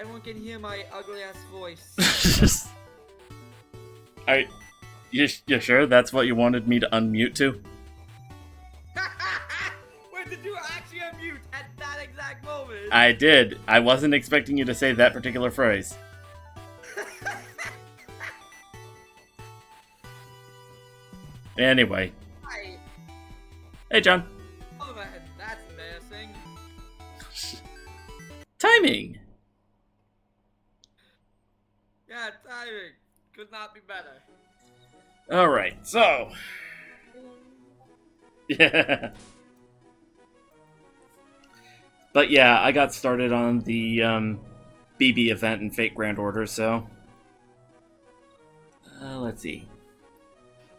everyone can hear my ugly ass voice. You sure that's what you wanted me to unmute to? Wait, did you actually unmute at that exact moment? I did. I wasn't expecting you to say that particular phrase. Anyway. Hi. Hey, John. Oh man, that's embarrassing. Timing! Yeah, timing. Could not be better. Alright, so. Yeah. But yeah, I got started on the BB event in Fate Grand Order, so. Let's see.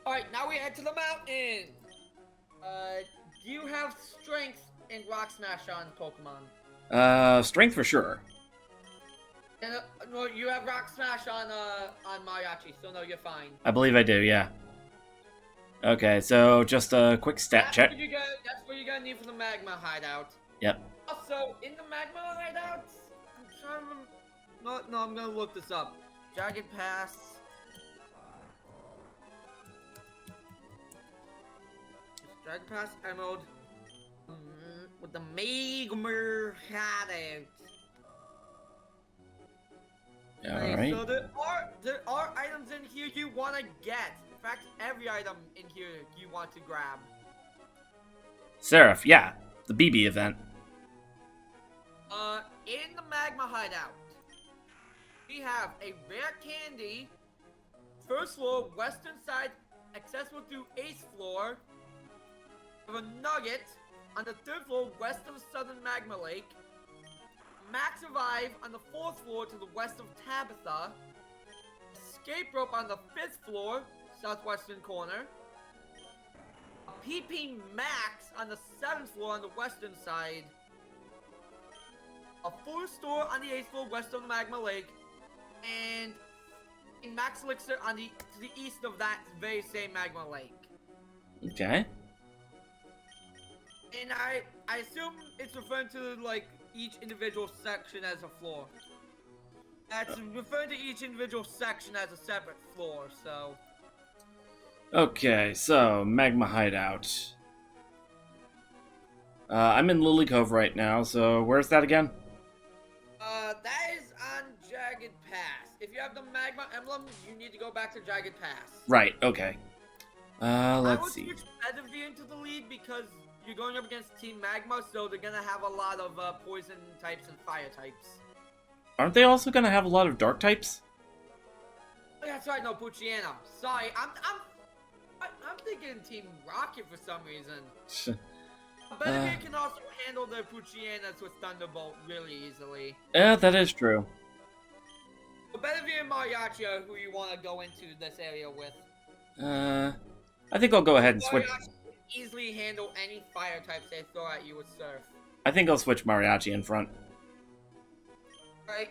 Alright, now we head to the mountain. Do you have strength in Rock Smash on Pokemon? Strength for sure. And, no, you have Rock Smash on Mariachi, so no, you're fine. I believe I do, yeah. Okay, so just a quick stat check. That's what you're gonna need for the Magma Hideout. Yep. Also, in the Magma Hideout, I'm trying to... No, I'm gonna look this up. Jagged Pass. Jagged Pass Emerald. With the Magma Hideout. Alright. So there are items in here you want to get. In fact, every item in here you want to grab. Seraph, yeah. The BB event. In the Magma Hideout, we have a rare candy, first floor, western side, accessible through 8th floor. We have a nugget on the 3rd floor, west of Southern Magma Lake. Max Revive on the 4th floor to the west of Tabitha. Escape rope on the 5th floor, southwestern corner. A PP Max on the 7th floor on the western side. A full store on the 8th floor west of the Magma Lake. And a Max Elixir on to the east of that very same Magma Lake. Okay. And I assume it's referring to like each individual section as a floor. That's referring to each individual section as a separate floor, so. Okay, so Magma Hideout. I'm in Lily Cove right now, so where's that again? That is on Jagged Pass. If you have the Magma Emblem, you need to go back to Jagged Pass. Right, okay. Let's see. I would switch Bedivere into the lead because you're going up against Team Magma, so they're gonna have a lot of poison types and fire types. Aren't they also gonna have a lot of dark types? Oh, that's right, no, Puchiana. Sorry, I'm thinking Team Rocket for some reason. Bedivere can also handle the Puchianas with Thunderbolt really easily. Yeah, that is true. But Bedivere and Mariachi are who you want to go into this area with. I think I'll go ahead and switch. Mariachi can easily handle any fire types they throw at you with Surf. I think I'll switch Mariachi in front. Right?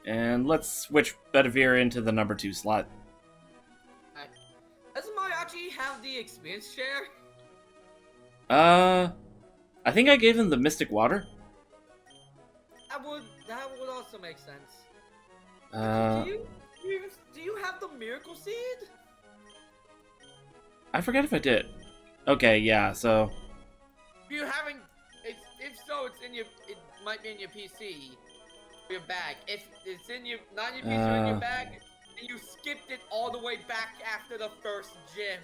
And let's switch Bedivere into the number 2 slot. Right. Doesn't Mariachi have the experience share? I think I gave him the Mystic Water. That would also make sense. Do you have the Miracle Seed? I forget if I did. Okay, yeah, so. You haven't. If so, it's in your. It might be in your PC. Your bag. If it's in your, not in your PC, or in your bag, and you skipped it all the way back after the first gym.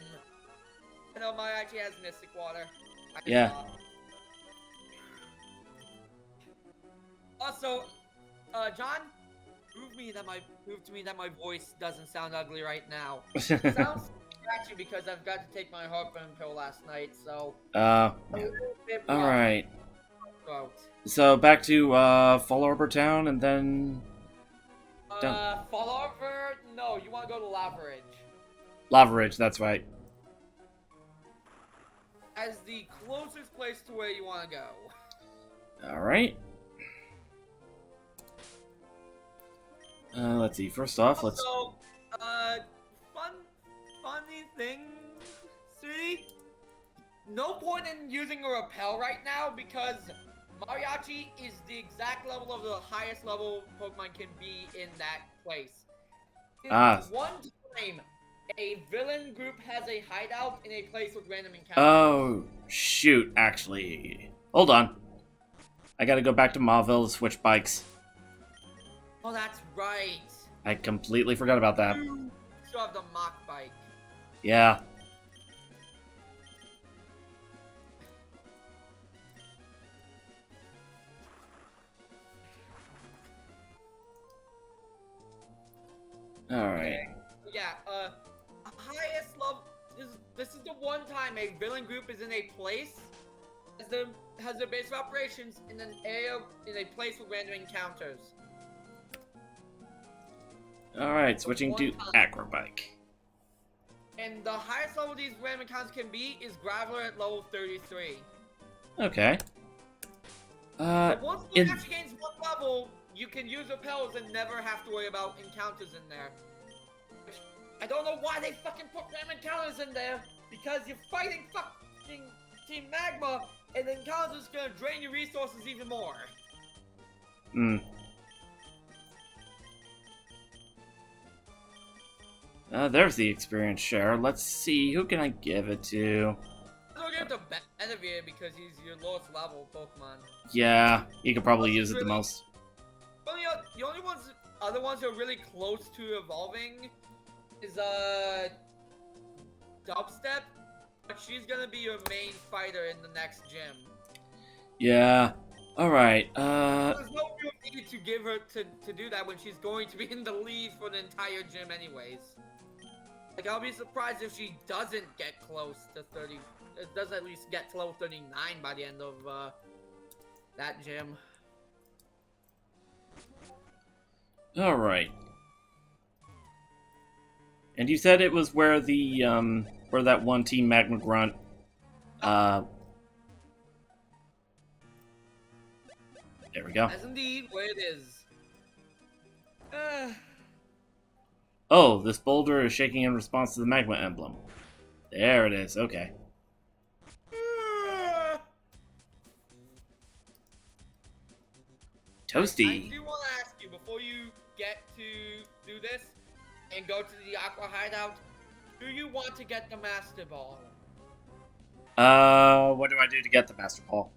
I know my actually has Mystic Water. Yeah. Also, John, prove to me that my voice doesn't sound ugly right now. It sounds scratchy because I've got to take my heartburn pill last night, so. Alright. So back to Fall Arbor Town and then. Fall Arbor? No, you want to go to Lava Ridge. Lava Ridge, that's right. As the closest place to where you want to go. Alright. Let's see. First off, let's. So, funny thing, sweetie. No point in using a repel right now because Mariachi is the exact level of the highest level Pokemon can be in that place. It's Ah. one time a villain group has a hideout in a place with random encounters. Oh, shoot, actually. Hold on. I gotta go back to Mauville to switch bikes. Oh, that's right. I completely forgot about that. You still have the Mach bike. Yeah. Alright. Yeah, highest level. This is the one time a villain group is in a place has their base of operations in an area in a place with random encounters. Alright, switching to Acrobike. And the highest level these random encounters can be is Graveler at level 33. Okay. But once the actually gains one level, you can use repels and never have to worry about encounters in there. I don't know why they fucking put random encounters in there, because you're fighting fucking Team Magma, and the encounters is gonna drain your resources even more. There's the experience share. Let's see, who can I give it to? I'll give it to Benavir because he's your lowest level Pokemon. Yeah, you could probably use it the most. The only other ones who are really close to evolving is Dubstep, but she's gonna be your main fighter in the next gym. Yeah. Alright, There's no real need to give her to do that when she's going to be in the lead for the entire gym anyways. Like, I'll be surprised if she doesn't get close to 30, does at least get to level 39 by the end of that gym. alright. And you said it was where the, where that one Team Magma Grunt, there we go. That's indeed where it is. Oh, this boulder is shaking in response to the magma emblem. There it is, okay. Toasty. I do want to ask you, before you get to do this and go to the Aqua Hideout, do you want to get the Master Ball? What do I do to get the Master Ball?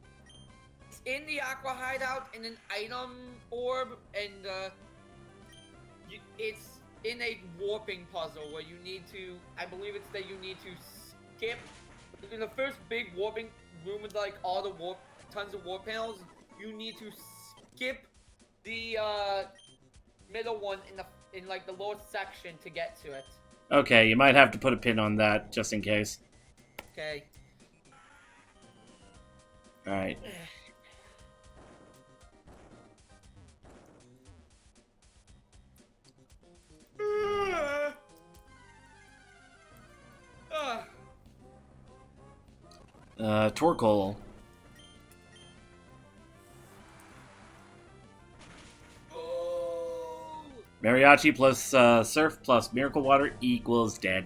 It's in the Aqua Hideout in an item orb, and it's in a warping puzzle where you need to, I believe it's that you need to skip, in the first big warping room with like all the tons of warp panels, you need to skip the middle one in like the lower section to get to it. Okay, you might have to put a pin on that just in case. Okay. Alright. Torkoal. Mariachi plus Surf plus Miracle Water equals dead.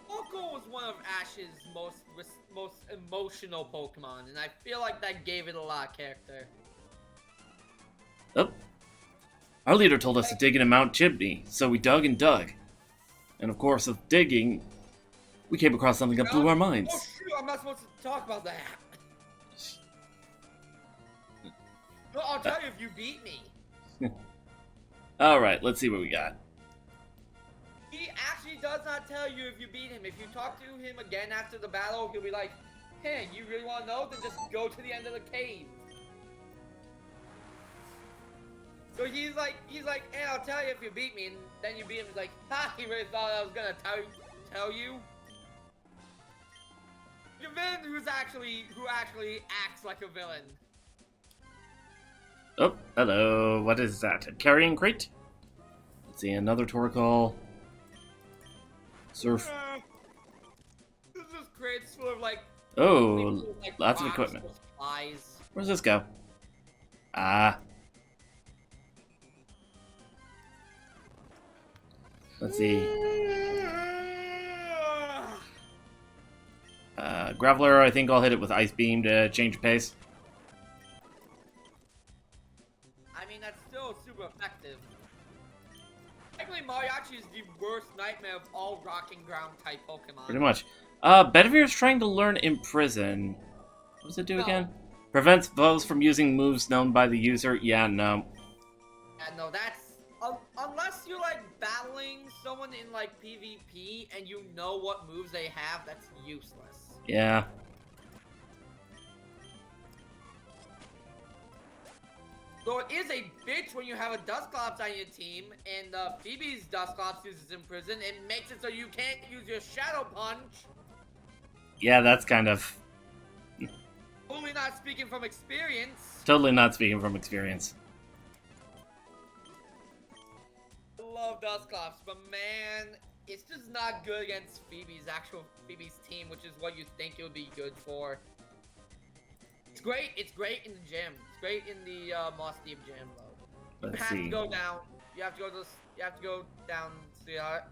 Torkoal was one of Ash's most emotional Pokemon, and I feel like that gave it a lot of character. Oh. Our leader told us to dig into Mount Chimney, so we dug and dug. And of course, with digging, we came across something that blew our minds. Oh shoot, I'm not supposed to talk about that. Well, I'll tell you if you beat me. Alright, let's see what we got. He actually does not tell you if you beat him. If you talk to him again after the battle, he'll be like, hey, you really want to know? Then just go to the end of the cave. So he's like, hey, I'll tell you if you beat me, and then you beat him. He's like, ha, he really thought I was gonna tell you. The villain who actually acts like a villain. Oh, hello. What is that? A carrying crate? Let's see, another Torkoal. Surf. This is crates full of like. Oh, like lots of rocks equipment. or supplies. Where's this go? Ah. Let's see. Graveler, I think I'll hit it with Ice Beam to change pace. super effective. Technically, Mariachi is the worst nightmare of all rocking ground type Pokemon. Pretty much. Bedivere's trying to learn Imprison. What does it do No. again? Prevents foes from using moves known by the user. Yeah, no. Yeah, no, that's unless you're like battling someone in like PvP and you know what moves they have, that's useless. Yeah. So it is a bitch when you have a Dusclops on your team and Phoebe's Dusclops uses Imprison and makes it so you can't use your Shadow Punch. Yeah, that's kind of... Totally not speaking from experience. Totally not speaking from experience. I love Dusclops, but man, it's just not good against Phoebe's team, which is what you think it would be good for. It's great in the gym. It's great in the Moss Deep gym though. Let's You have see. to go down. You have to go down, sweetheart.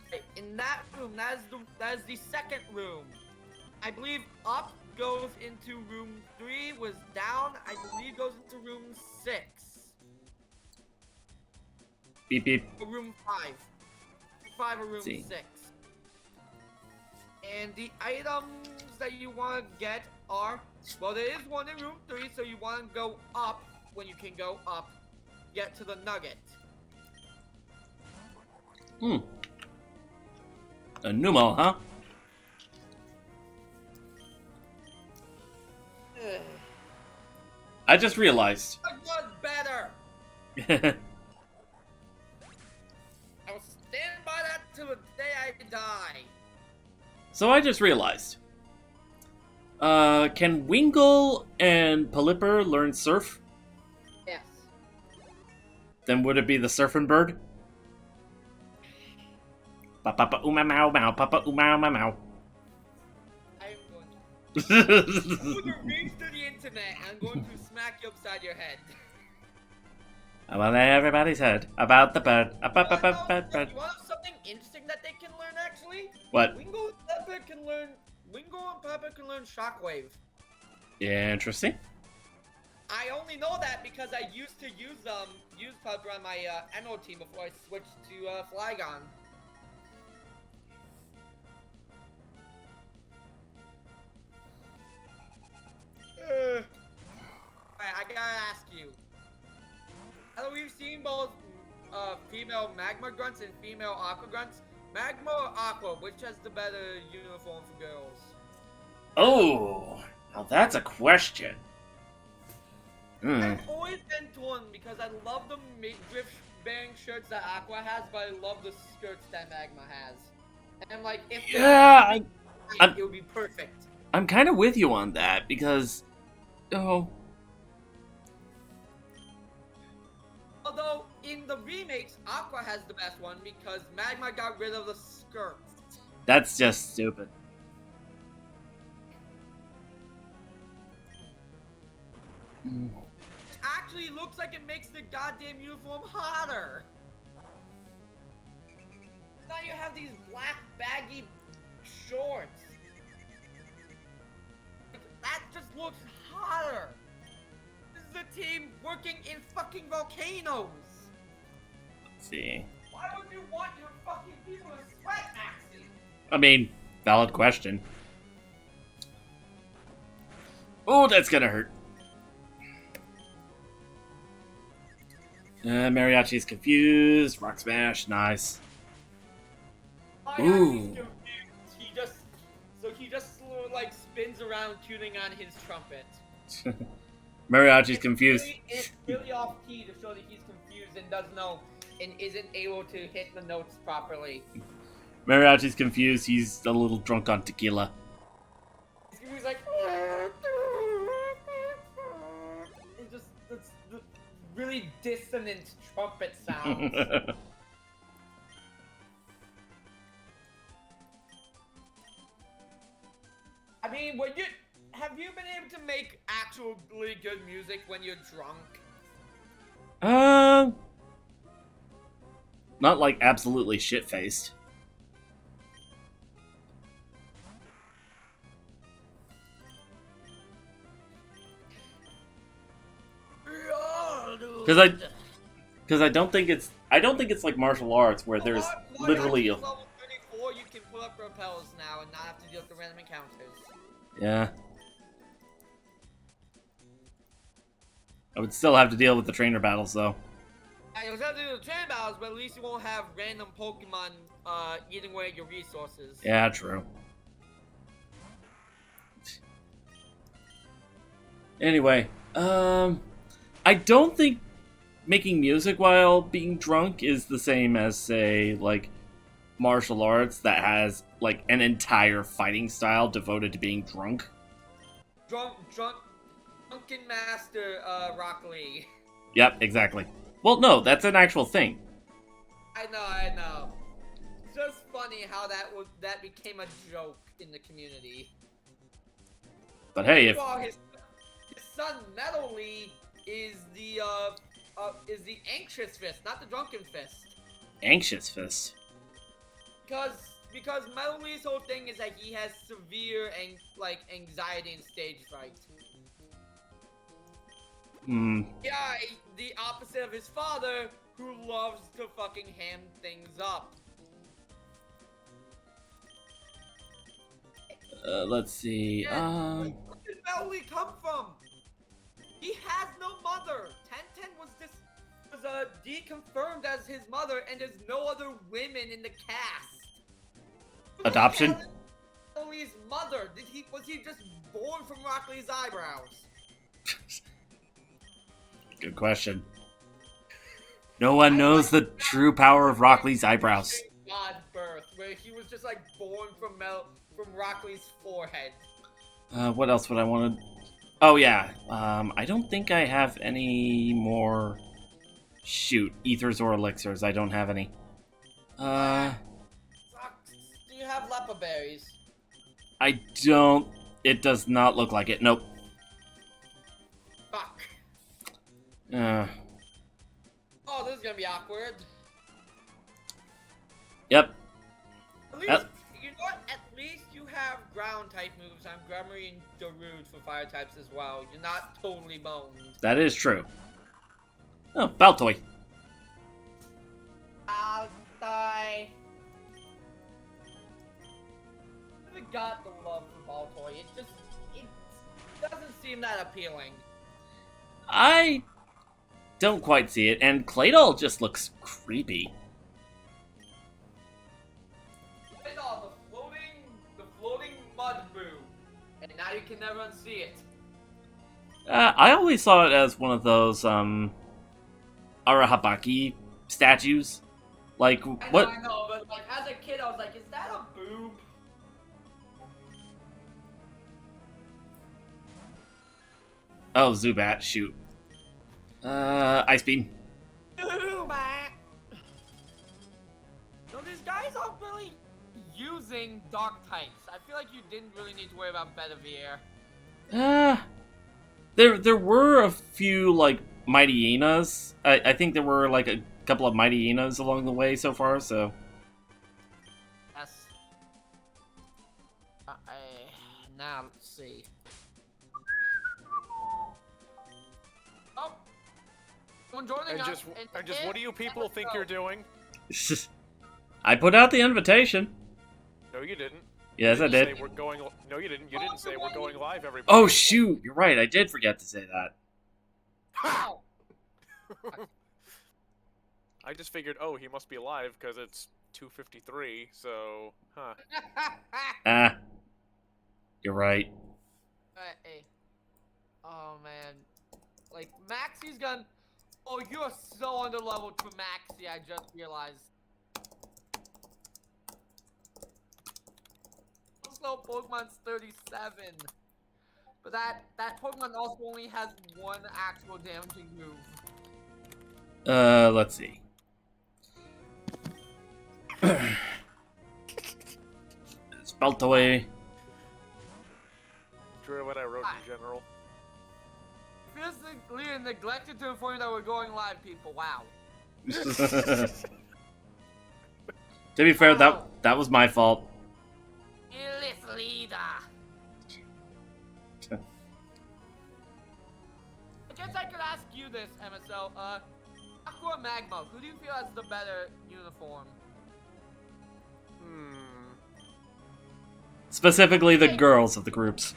Okay, in that room, that is the second room. I believe up goes into room 3, was down, I believe goes into room 6. Beep beep. Or room 5. 5 or room See. 6. And the items that you want to get are, well, there is one in room 3, so you want to go up when you can go up. Get to the nugget. A Numel, huh? I just realized. I was better. I will stand by that till the day I die. So I just realized. Can Wingull and Pelipper learn Surf? Yes. Then would it be the Surfing Bird? Papa uma mau mau, papa uma mau mau. I'm going to reach to the internet and I'm going to smack you upside your head. About everybody's head. About the bird. About You the bird. want to know something interesting that they can learn actually? What? Wingull and Pepper can learn Shockwave. Yeah, interesting. I only know that because I used to use Pepper on my Emerald team before I switched to Flygon. Alright, I gotta ask you. Now that we've seen both female Magma Grunts and female Aqua Grunts, Magma or Aqua, which has the better uniform for girls? Oh, now that's a question. I've always been torn because I love the drift bearing shirts that Aqua has, but I love the skirts that Magma has. And I'm like, if Yeah, it would be perfect. I'm kind of with you on that because, oh, Although in the remakes, Aqua has the best one because Magma got rid of the skirts. that's just stupid. It actually looks like it makes the goddamn uniform hotter. Now you have these black baggy shorts. That just looks hotter. This is a team working in fucking volcanoes. Let's see. Why would you want your fucking people to sweat, Maxie? I mean, valid question. Oh, that's gonna hurt. Mariachi's confused. Rock smash, nice. Ooh. He just like spins around tuning on his trumpet. Mariachi's confused. It's really off key to show that he's confused and doesn't know and isn't able to hit the notes properly. Mariachi's confused. He's a little drunk on tequila. He's like, it's just it's the really dissonant trumpet sounds. I mean, have you been able to make actually good music when you're drunk? Not like absolutely shit faced. Because I don't think it's like martial arts where there's literally a... level 34, you can put up repels now and not have to deal with the random encounters. Yeah. I would still have to deal with the trainer battles, though. You'll have to do the train battles, but at least you won't have random Pokemon eating away at your resources. Yeah, true. Anyway, I don't think making music while being drunk is the same as, say, like, martial arts that has, like, an entire fighting style devoted to being drunk. Drunken Master, Rock Lee. Yep, exactly. Well, no, that's an actual thing. I know. It's just funny how that became a joke in the community. But hey, if... Well, his son, Metal Lee, is the Anxious Fist, not the Drunken Fist. Anxious Fist? Because Metal Lee's whole thing is that he has severe anxiety and stage fright. Yeah, the opposite of his father, who loves to fucking ham things up. Let's see, Where did Metal Lee come from? He has no mother. Tenten was deconfirmed as his mother, and there's no other women in the cast. Adoption? Metal Lee's mother. Was he just born from Rock Lee's eyebrows? Good question. No one knows the true power of Rock Lee's eyebrows. God birth, where he was just like born from Rock Lee's forehead. What else would I want to... Oh, yeah. I don't think I have any more... Shoot, ethers or elixirs. I don't have any. Sucks. Do you have lepa berries? I don't... It does not look like it. Nope. Fuck. Oh, this is gonna be awkward. Yep. At least, you know what? At least you have ground type moves on Grummery and Darude for fire types as well. You're not totally boned. That is true. Oh, Baltoy. I'll die. I got the love for Baltoy. It doesn't seem that appealing. I don't quite see it, and Claydol just looks creepy. Claydol, the floating mud boo, and now you can never unsee it. I always saw it as one of those Arahabaki statues. Like what? I know, but like as a kid, I was like, is that a boob? Oh, Zubat, shoot. Ice Beam. Zubat! No, these guys aren't really using dark types. I feel like you didn't really need to worry about Bedivere. There were a few, like, Mighty Hyenas. I think there were, like, a couple of Mighty Hyenas along the way so far, so... Yes. Now, let's see. Oh! Someone joining And us. just what do you people think you're doing? I put out the invitation. No, you didn't. Yes, You I didn't did. say we're going. No, you didn't. You didn't say we're going live, everybody. Oh, shoot! You're right, I did forget to say that. Ow! I just figured, oh, he must be alive because it's 2:53. So, huh? Ah. You're right. Hey. Oh man. Like Maxie's gun. Oh, you're so underleveled for Maxie, I just realized. Slow Pokemon's 37. But that Pokemon also only has one actual damaging move. Let's see. Spelt away. Drew, what I wrote in general. Physically neglected to inform you that we're going live, people. Wow. To be fair, that was my fault. Illis leader. I guess I could ask you this, MSL. Aqua or Magma? Who do you feel has the better uniform? Specifically the girls of the groups.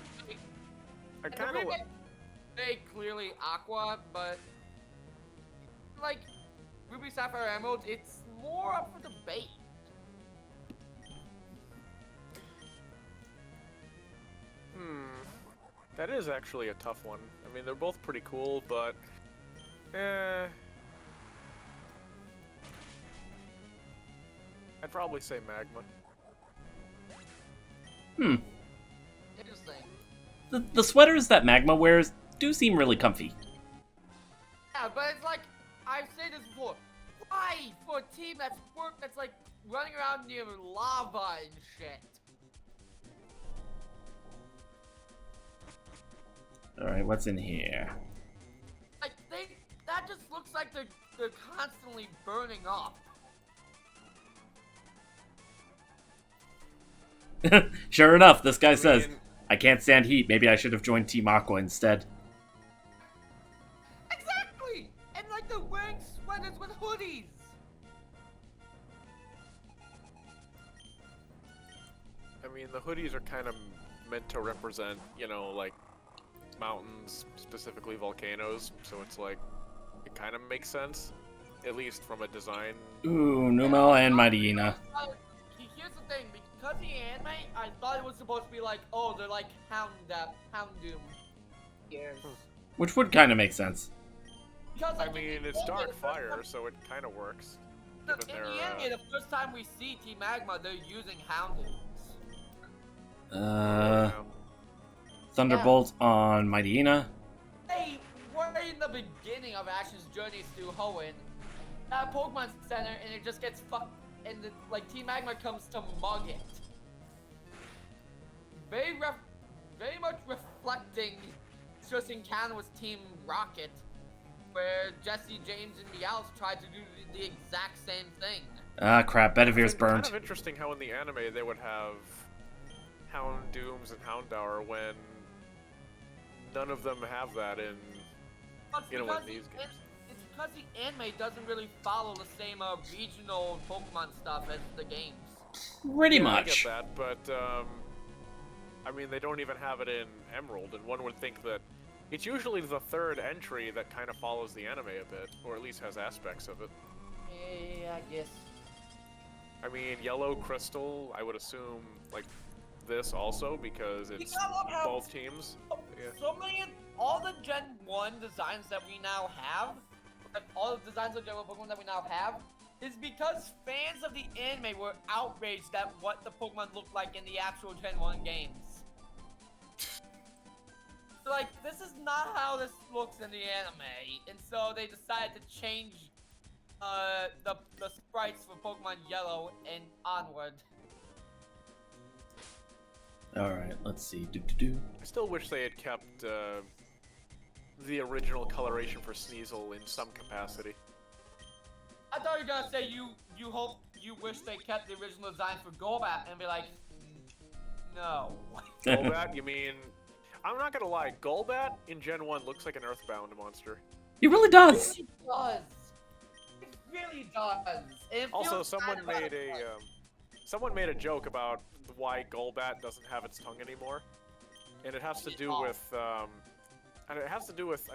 I In the kind of. remake, very clearly Aqua, but like Ruby, Sapphire, Emerald, it's more up for debate. That is actually a tough one. I mean, they're both pretty cool, but I'd probably say Magma. Interesting. The sweaters that Magma wears do seem really comfy. Yeah, but it's like I've said this before. Why for a team that's like running around near lava and shit? Alright, what's in here? Like that just looks like they're constantly burning up. Sure enough, this guy says, mean- I can't stand heat, maybe I should have joined Team Aqua instead. Exactly! And like they're wearing sweaters with hoodies! I mean, the hoodies are kind of meant to represent, you know, like mountains, specifically volcanoes. So it's like it kind of makes sense, at least from a design. Ooh, Numel and Mighty Ina. Here's the thing, because the anime, I thought it was supposed to be like, oh, they're like Houndoom. Yes. Which would kind of make sense. Because I like, mean, in the it's anime, Dark the first Fire, time- so it kind of works. In Given the their, anime, the first time we see Team Magma, they're using Houndooms. yeah. Thunderbolt on Mighty Ina. Hey, we're in the beginning of Ash's journeys through Hoenn at Pokemon Center, and it just gets fucked, and like Team Magma comes to mug it. Very much reflecting just encounter with Team Rocket, where Jesse, James, and Meowth tried to do the exact same thing. Ah, crap, Bedivir's It's burned. kind of interesting how in the anime they would have Houndooms and Houndour when none of them have that in. But You know, because in these the- games. It's because the anime doesn't really follow the same regional Pokemon stuff as the games. Pretty Yeah, much. I get that, but I mean, they don't even have it in Emerald, and one would think that it's usually the third entry that kind of follows the anime a bit, or at least has aspects of it. Yeah, I guess. I mean, Yellow Crystal, I would assume like this also because it's I love how both teams. Yeah. so many, all the Gen 1 designs that we now have, like all the designs of Gen 1 Pokemon that we now have, is because fans of the anime were outraged at what the Pokemon looked like in the actual Gen 1 games. So, like, this is not how this looks in the anime, and so they decided to change the sprites for Pokemon Yellow and onward. Alright, let's see. Do. I still wish they had kept the original coloration for Sneasel in some capacity. I thought you were gonna say you hope you wish they kept the original design for Golbat and be like, no. Golbat, you mean? I'm not gonna lie, Golbat in Gen 1 looks like an Earthbound monster. He really It does! really does. It really does. And it Also, feels someone bad about made it. someone made a joke about why Golbat doesn't have its tongue anymore, and it has to do with I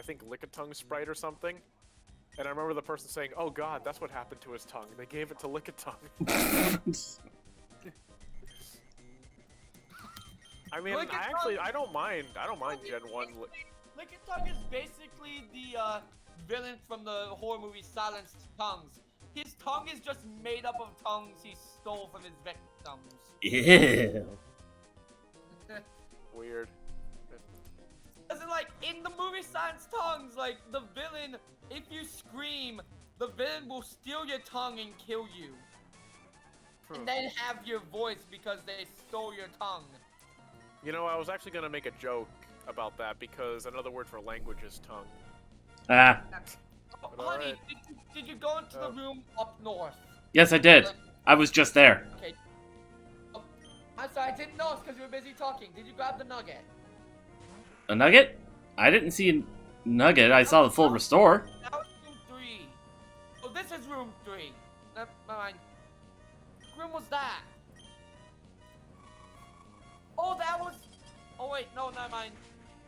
think Lickitung sprite or something. And I remember the person saying, "Oh God, that's what happened to his tongue. They gave it to Lickitung." I mean, Lickitung- I don't mind Gen 1. Lickitung is basically the villain from the horror movie Silenced Tongues. His tongue is just made up of tongues he stole from his victims. Ew. Weird. As in, like, in the movie Science Tongues, like, the villain, if you scream, the villain will steal your tongue and kill you. And then have your voice because they stole your tongue. You know, I was actually gonna make a joke about that because another word for language is tongue. Ah, Oh, But honey, alright. did you go into Oh. the room up north? yes, I did. I was just there. Okay. Oh, I'm sorry, I didn't notice because you were busy talking. Did you grab the nugget? A nugget? I didn't see Nugget, I saw the full restore. That was room 3. Oh, this is room 3. Never mind. What room was that? Oh, that was... Oh, wait, no, never mind.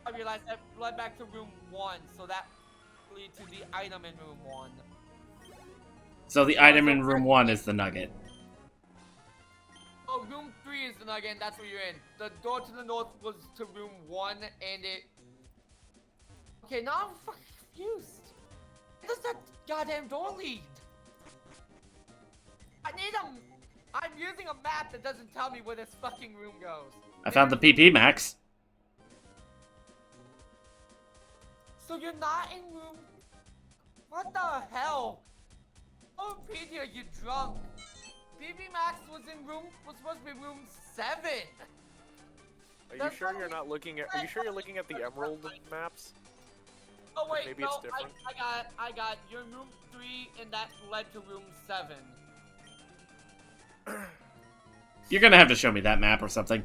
I realized that led back to room 1, so that lead to the item in room 1. So the item in room 1 is the Nugget. Oh, room 3 is the Nugget, and that's where you're in. The door to the north was to room 1, and it... Okay, now I'm fucking confused. Where does that goddamn door lead? I'm using a map that doesn't tell me where this fucking room goes. I found the PP Max. So you're not in room... What the hell? Oh, Peter, you drunk. PP Max was supposed to be room 7. Are you That's sure not you're not looking at? Are you sure you're looking at the Emerald maps? Oh wait, Maybe no, it's different. I got. You're in room 3, and that led to room 7. You're gonna have to show me that map or something.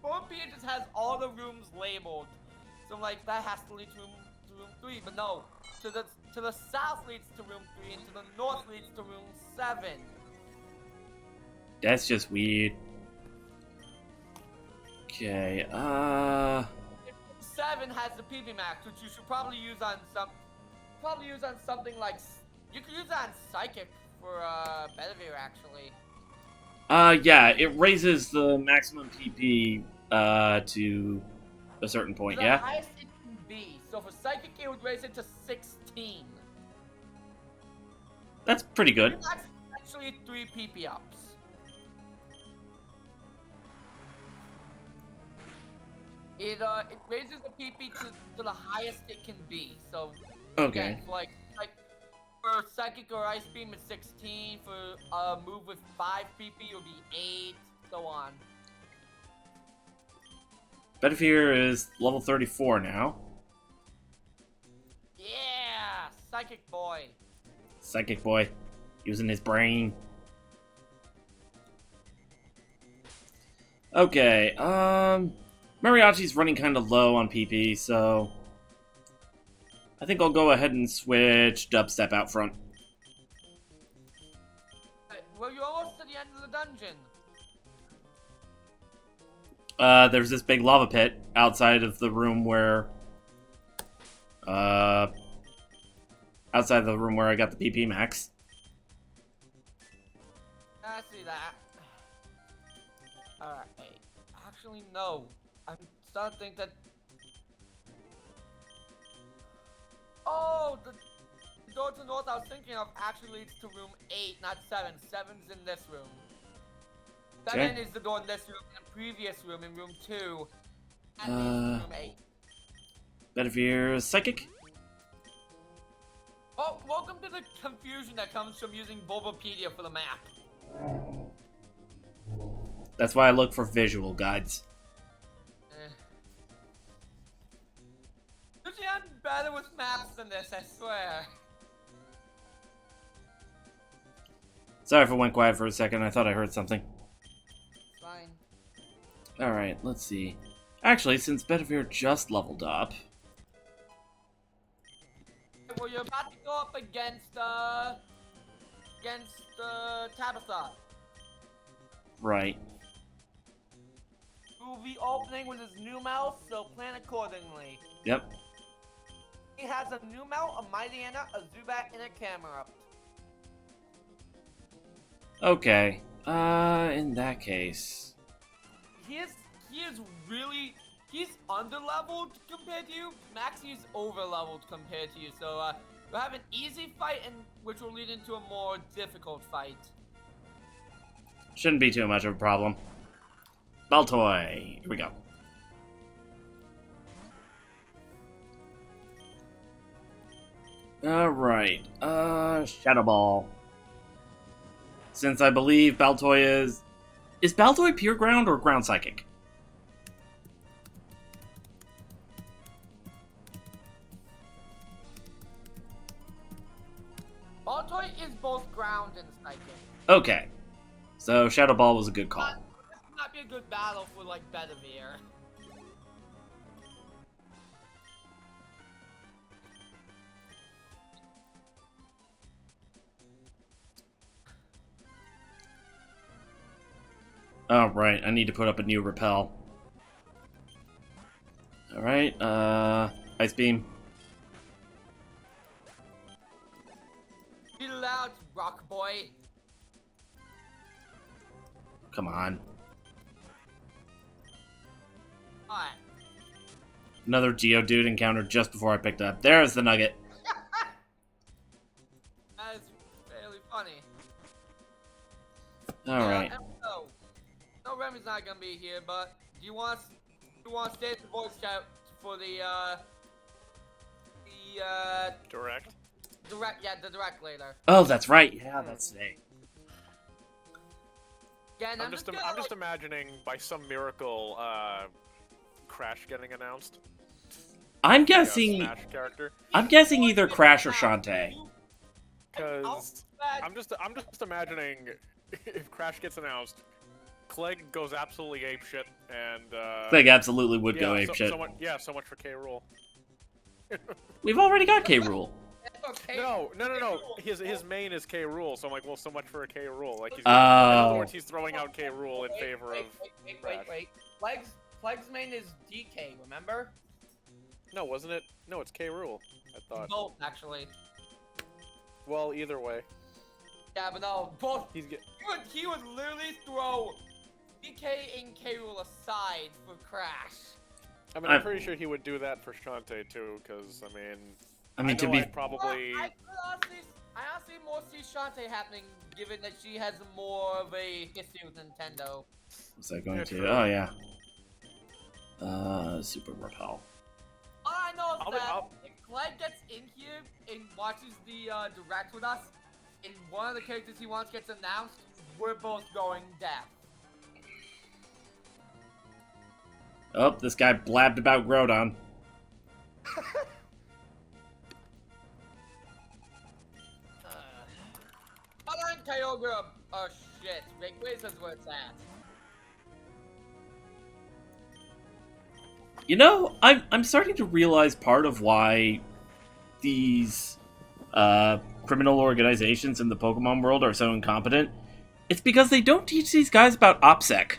Both pages has all the rooms labeled, so like that has to lead to room 3, but no, to the south leads to room 3, and to the north leads to room 7. That's just weird. Okay, 7 has the PV Max, which you should probably use on something like, you could use that on Psychic for Bedivere actually. yeah, it raises the maximum PP, to a certain point, The yeah? highest it can be. So for Psychic, it would raise it to 16. That's pretty good. That's actually 3 PP ups. It raises the PP to the highest it can be. So Okay. again, like for Psychic or Ice Beam, it's 16. For move with 5 PP, it would be 8. So on. Bedivere is level 34 now. Yeah, Psychic boy. Psychic boy. Using his brain. Okay, Mariachi's running kind of low on PP, so I think I'll go ahead and switch Dubstep out front. Well, you're almost to the end of the dungeon. There's this big lava pit outside of the room where, outside of the room where I got the PP Max. I see that. Alright, actually no. I'm starting to think that... Oh, the door to the north I was thinking of actually leads to room 8, not 7. 7's in this room. 7 Okay. is the door in this room, and the previous room in room 2. That leads to room 8. Bedivere Psychic? Oh, welcome to the confusion that comes from using Bulbapedia for the map. That's why I look for visual guides. Usually I'm better with maps than this, I swear. Sorry if it went quiet for a second, I thought I heard something. It's fine. Alright, let's see. Actually, since Bedivere just leveled up... Well, you're about to go up against Tabitha. Right. Who will be opening with his new mouth, so plan accordingly. Yep. He has a new mount, a Mightyena, a Zubat, and a Camera. Okay. In that case... He's under-leveled compared to you. Maxie's over-leveled compared to you, so we'll have an easy fight, which will lead into a more difficult fight. Shouldn't be too much of a problem. Baltoy. Here we go. Alright. Shadow Ball. Since I believe Baltoy is... Is Baltoy Pure Ground or Ground Psychic? Baltoy is both ground and psychic. Okay. So Shadow Ball was a good call. This might be a good battle for, like, Bedivere. Oh, right. I need to put up a new repel. Alright, Ice Beam. Be loud, rock boy. Come on. Alright. Another Geodude encountered just before I picked it up. There's the nugget. That is fairly funny. Alright. No, Remy's not gonna be here, but do you want to stay at the voice chat for the Direct. the direct later. Oh, that's right. Yeah, that's today. Yeah, and I'm just imagining by some miracle, Crash getting announced. I'm Like a guessing. Smash character. I'm guessing either Crash or Shantae. Because I'm just imagining if Crash gets announced, Clegg goes absolutely apeshit, and Clegg absolutely would yeah, go apeshit. so much for K. Rool. We've already got K. Rool. Okay. No. His main is K. Rool, so I'm like, well, so much for a K. Rool. Like, in Oh. other words, he's throwing out K. Rool in favor of. Wait. Plague's main is DK, remember? No, wasn't it? No, it's K. Rool. I thought. Both, actually. Well, either way, Yeah, but no, both. he's get. He would literally throw DK and K. Rool aside for Crash. I mean, I'm pretty sure he would do that for Shantae too, because I mean, to know be. I'd probably. I honestly more see Shantae happening, given that she has more of a history with Nintendo. Was that going Yeah, to? true. Oh yeah. Super repel. All I know is that I'll- if Clegg gets in here and watches the direct with us, and one of the characters he wants gets announced, we're both going deaf. Oh, this guy blabbed about Groudon. Other than Kyogre, oh shit, where's where it's at? You know, I'm starting to realize part of why these criminal organizations in the Pokemon world are so incompetent. It's because they don't teach these guys about OPSEC.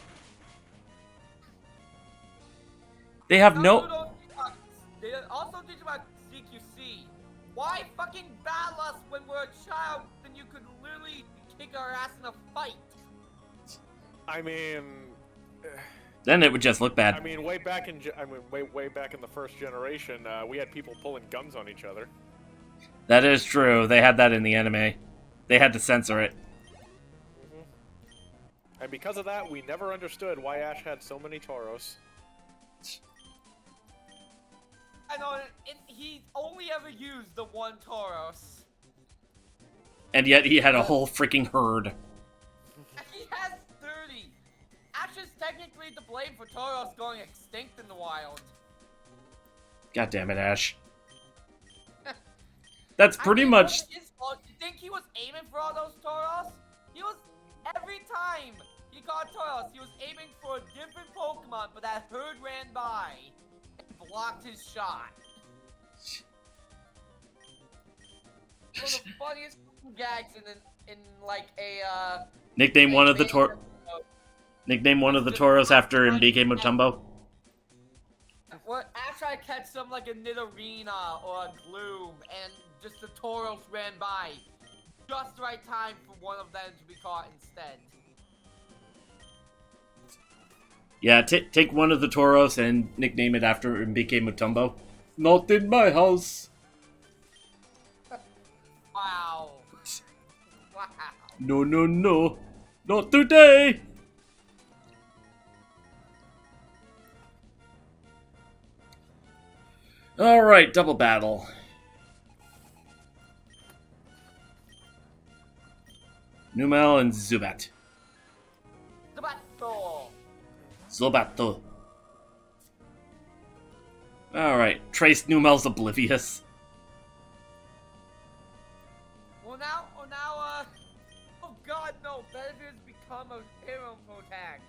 They have no. They also teach about CQC. Why fucking battle us when we're a child? Then you could literally kick our ass in a fight. I mean, Then it would just look bad. way back in way back in the first generation, we had people pulling guns on each other. That is true. They had that in the anime. They had to censor it. And because of that, we never understood why Ash had so many Tauros. I know, and he only ever used the one Tauros. And yet he had a whole freaking herd. He has 30. Ash is technically to blame for Tauros going extinct in the wild. God damn it, Ash. That's pretty I mean, much. was it his fault? You think he was aiming for all those Tauros? He was, every time he got Tauros, he was aiming for a different Pokemon, but that herd ran by and blocked his shot. One of the funniest gags in like a Nickname one of the episode. Nickname one of the Tauros after Mbike Mutombo. What after I catch some like a Nidorina or a Gloom and just the Tauros ran by, just the right time for one of them to be caught instead. Yeah, take one of the Tauros and nickname it after Mbike Mutombo. Not in my house. Wow. Wow. No, no, no. Not today. Alright, double battle. Numel and Zubat. Sabato. Zubato. Alright, Trace Numel's oblivious. Well now, oh god no, Bellavir's become a hero protag.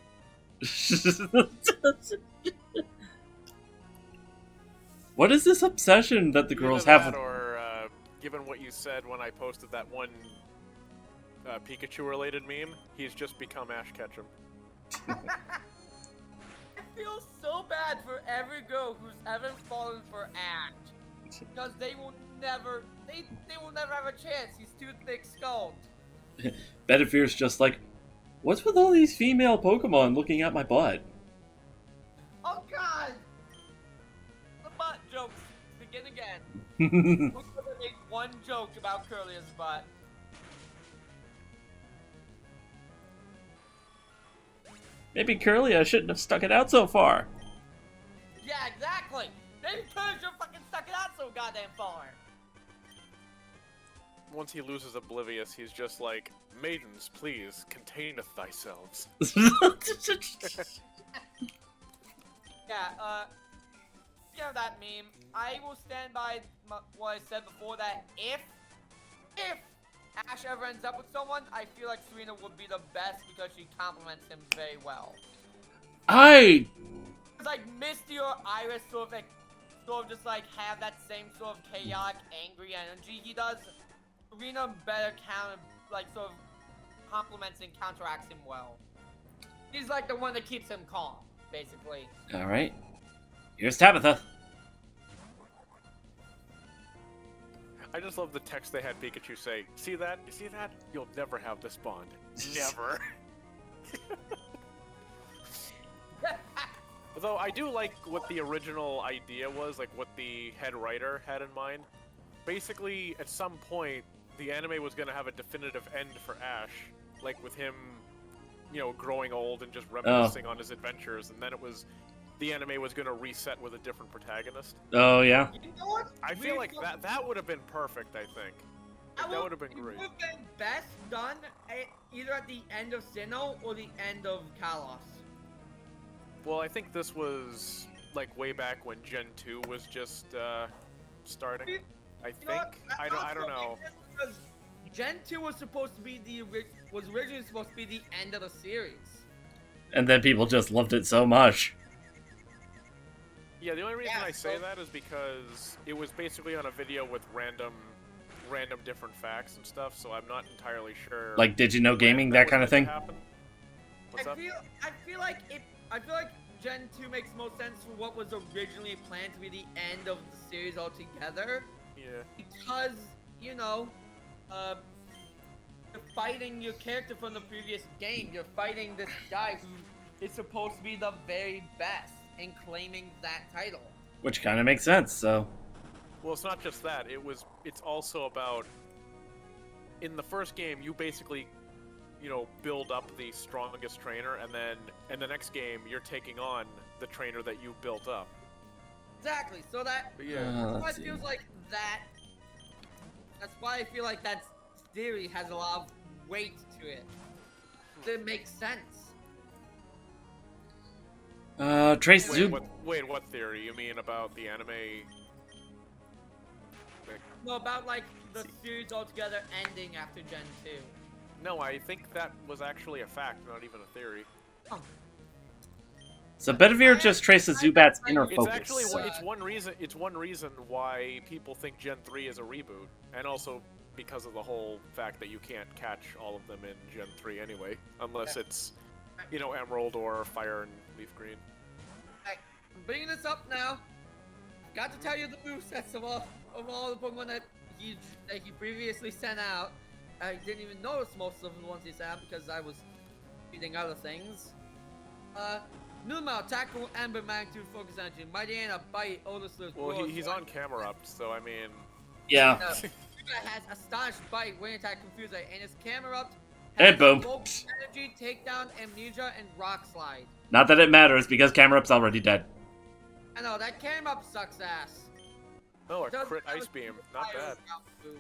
What is this obsession that the girls Either have that with... or given what you said when I posted that one Pikachu-related meme, he's just become Ash Ketchum. I feel so bad for every girl who's ever fallen for Ash, because they will never have a chance. He's too thick-skulled. Bedivere just like, what's with all these female Pokemon looking at my butt? Oh God! The butt jokes begin again. We're gonna make one joke about Curlia's butt. Maybe Curlia shouldn't have stuck it out so far. Yeah, exactly. Maybe Curlia should fucking stuck it out so goddamn far. Once he loses Oblivious, he's just like, maidens, please, containeth thyselves. Yeah, you know that meme. I will stand by what I said before, that if Ash ever ends up with someone, I feel like Serena would be the best because she compliments him very well. It's like Misty or Iris sort of just like have that same sort of chaotic, angry energy he does. Serena better sort of compliments and counteracts him well. He's like the one that keeps him calm, basically. Alright. Here's Tabitha. I just love the text they had Pikachu say, see that? You see that? You'll never have this bond. Never. Although I do like what the original idea was, like what the head writer had in mind. Basically, at some point, the anime was going to have a definitive end for Ash, like with him, you know, growing old and just reminiscing on his adventures, and then the anime was going to reset with a different protagonist. Oh, yeah? You know what? I feel like that would have been perfect, I think. That would have been great. It would have been best done either at the end of Sinnoh or the end of Kalos. Well, I think this was like way back when Gen 2 was just starting. I think. I don't know. Because Gen 2 was supposed to be was originally supposed to be the end of the series. And then people just loved it so much. Yeah, the only reason Yeah, I say so- that is because it was basically on a video with random different facts and stuff, so I'm not entirely sure. Like, did you know gaming, that kind of thing? What's I up? feel like Gen 2 makes most sense for what was originally planned to be the end of the series altogether. Yeah. Because, you know, you're fighting your character from the previous game. You're fighting this guy who is supposed to be the very best and claiming that title. Which kind of makes sense, so... Well, it's not just that. It's also about, in the first game, you basically, you know, build up the strongest trainer, and then in the next game, you're taking on the trainer that you built up. Exactly. So that But yeah. that's why let's it see. feels like that. That's why I feel like that theory has a lot of weight to it. It makes sense. Trace Wait, Zub... what theory? You mean about the anime? No, about like the series altogether ending after Gen 2. No, I think that was actually a fact, not even a theory. Oh. So Bedivere just traces Zubat's inner It's focus. actually Uh, it's one reason. It's one reason why people think Gen 3 is a reboot, and also because of the whole fact that you can't catch all of them in Gen 3 anyway, unless it's, you know, Emerald or Fire and Leaf Green. I'm bringing this up now. Got to tell you the movesets of all the Pokemon that he previously sent out. I didn't even notice most of the ones he sent out because I was reading other things. Numa, Tackle, Ember, Magnitude, Focus Energy, Mightyena, Bite, Odor Slurs, Well, he's on camera up, so I mean, Yeah. Numa has Astonish, Bite, Wind Attack, Confuser, and his camera up And has boom. Focus Energy, Takedown, Amnesia, and Rock Slide. Not that it matters, because Camerup's already dead. I know, that camera up sucks ass. oh, a Doesn't crit have Ice a Beam, super not fire bad. route move.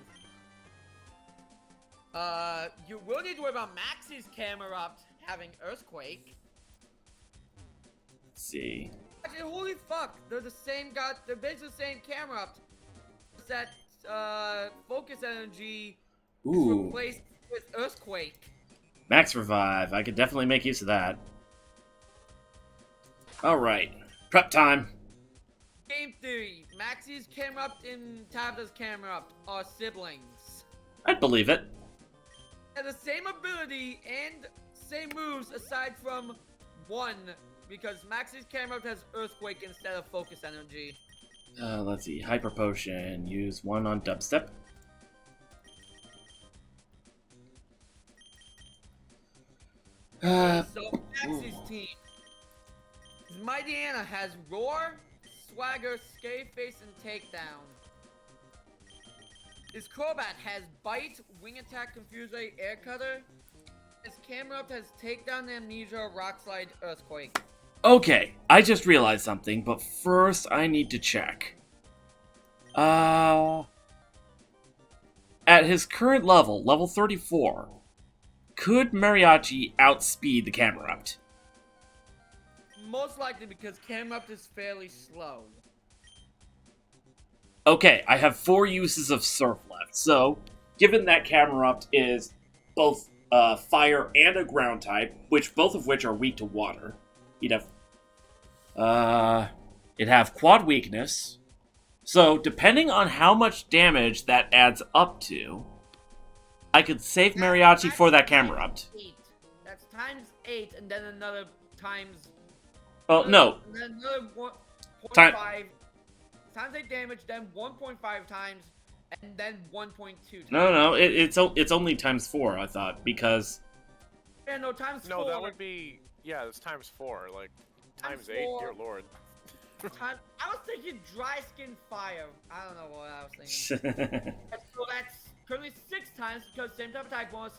You will need to worry about Maxie's camera up having Earthquake. Let's see. Actually, holy fuck, they're the same god, they're basically the same camera up. It's that, Focus Energy is Ooh. replaced with Earthquake. Max Revive. I could definitely make use of that. Alright. Prep time. Game theory, Maxie's camera up and Tabitha's camera up are siblings. I'd believe it. They have the same ability and same moves aside from 1 because Max's camera has Earthquake instead of Focus Energy. Let's see. Hyper Potion. Use 1 on Dubstep. So Max's team. Mighty Anna has Roar, Swagger, Scare Face, and Takedown. His Crobat has Bite, Wing Attack, Confuse Ray, Air Cutter. His Camerupt has Takedown, Amnesia, Rock Slide, Earthquake. Okay, I just realized something, but first I need to check. At his current level, level 34, could Mariachi outspeed the Camerupt? Most likely because Camerupt is fairly slow. Okay, I have 4 uses of Surf left, so given that Camerupt is both fire and a ground type, both of which are weak to water, it'd have quad weakness. So depending on how much damage that adds up to, I could save Mariachi for that Camerupt. 8. That's times 8, and then another times. Oh no, Another 1.5 Time- times 8 damage, then 1.5 times, and then 1.2 times. no, it's only times 4. I thought because Yeah, no, times 4. No, that would be it's times 4. Like times 8. 4. Dear lord. I was thinking dry skin fire. I don't know what I was thinking. So that's currently 6 times because same type of attack bonus.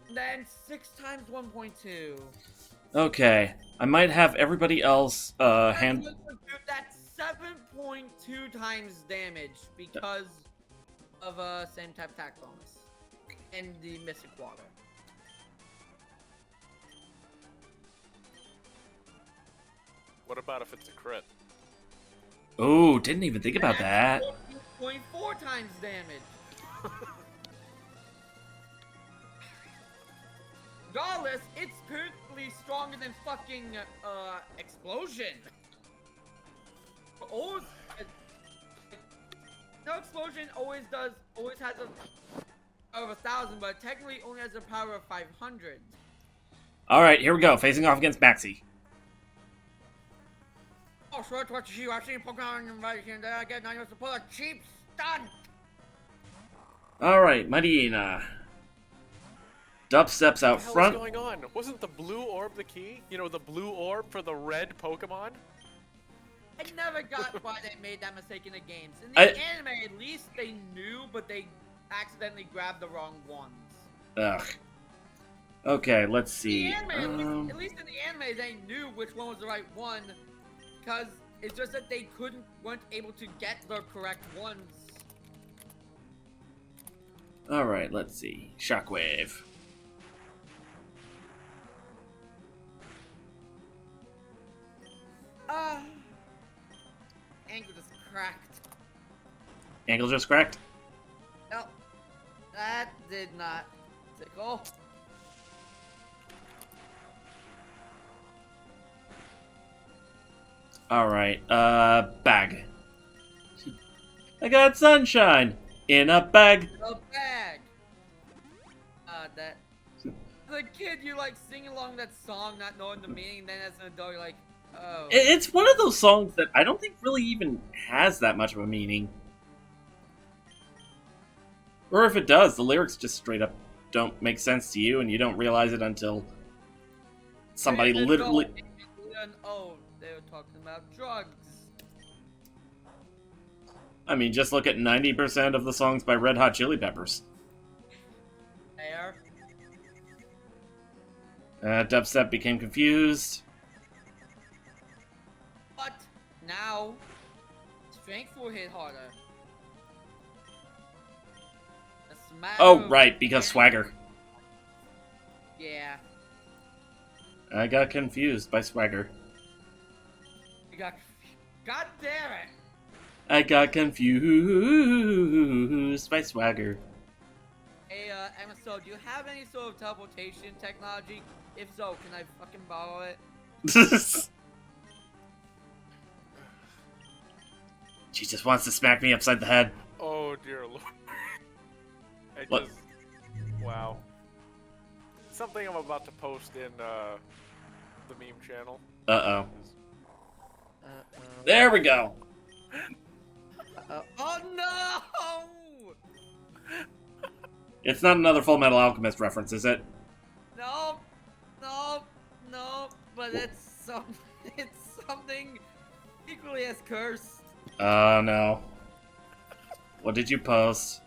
And then 6 times 1.2. okay, I might have everybody else hand. That's 7.2 times damage because of same type attack bonus and the Mystic Water. What about if it's a crit? Oh, didn't even think about that. 14.4 times damage. Regardless, it's currently stronger than fucking Explosion. Always, no, Explosion always has a of 1,000, but technically only has a power of 500. All right, here we go. Facing off against Maxi. Oh, sure, it's what you. I've seen Pokemon invasion that I get 9 years to pull a cheap stunt. All right, Marina. Dubstep's out What the hell front. is going on? Wasn't the blue orb the key? You know, the blue orb for the red Pokemon? I never got why they made that mistake in the games. In the anime, at least they knew, but they accidentally grabbed the wrong ones. Ugh. Okay, let's The see. anime, at least in the anime, they knew which one was the right one, because it's just that they weren't able to get the correct ones. All right, let's see. Shockwave. Ankle just cracked. Ankle just cracked. No, that did not tickle. All right, bag. I got sunshine in a bag. A bag. That. The kid, you like sing along that song, not knowing the meaning, and then as an adult, you're like, oh. It's one of those songs that I don't think really even has that much of a meaning. Or if it does, the lyrics just straight up don't make sense to you, and you don't realize it until somebody As an literally. adult, you learn, oh, they were talking about drugs. I mean, just look at 90% of the songs by Red Hot Chili Peppers. There. Dubstep became confused. But now, strength will hit harder. A smatter Oh, of- right, because Swagger. Yeah. I got confused by Swagger. You got. God damn it! I got confused by Swagger. Hey, Emma, so do you have any sort of teleportation technology? If so, can I fucking borrow it? She just wants to smack me upside the head. Oh dear lord. What? Wow. Something I'm about to post in the meme channel. Uh-oh. There we go. Oh no! It's not another Full Metal Alchemist reference, is it? No, no, no. But it's something equally as cursed. Oh, no. What did you post?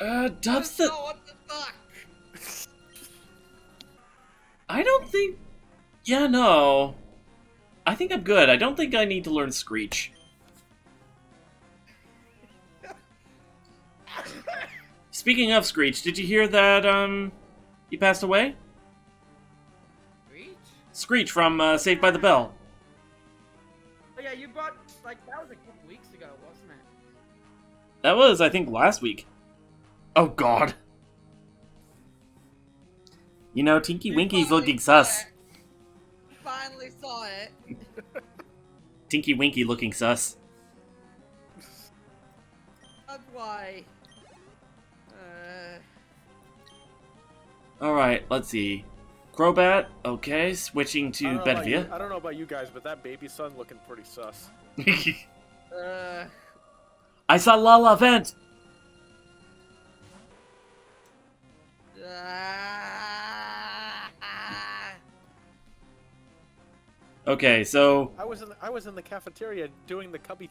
Dubstep... No, what the fuck? I don't think... Yeah, no. I think I'm good. I don't think I need to learn Screech. Speaking of Screech, did you hear that, he passed away? Reach? Screech from, Saved by the Bell. Oh yeah, you brought, like, that was a couple weeks ago, wasn't it? That was, I think, last week. Oh, God. You know, Tinky We Winky's finally looking saw sus. it. Finally saw it. Tinky Winky looking sus. That's why. Alright, let's see. Crobat, okay, switching to Bedivere. I don't know about you guys, but that baby son looking pretty sus. I saw Lala vent! Okay, so... I was in the cafeteria doing the tubby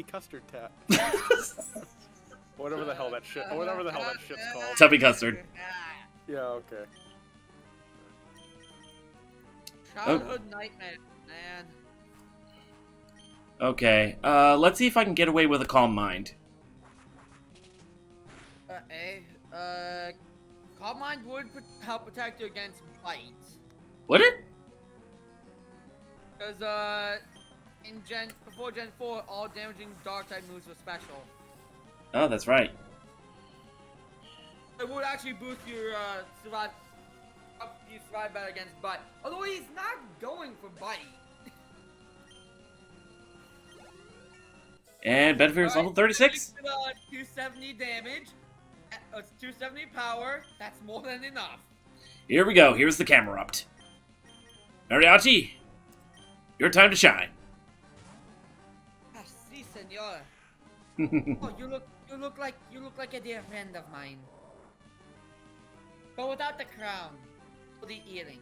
custard tap. Whatever the hell that shit's called. Tubby custard. Yeah, okay. Childhood nightmare, man. Okay, let's see if I can get away with a calm mind. Calm Mind would help protect you against bites. Would it? Because, before Gen 4, all damaging Dark-type moves were special. Oh, that's right. It would actually boost your, survive better against bite. Although he's not going for bite. And Bedivere is level 36. 270 damage. It's 270 power. That's more than enough. Here we go. Here's the camera up. Mariachi, your time to shine. Ah, si, senor. Oh, you look like a dear friend of mine. But without the crown, or the earrings.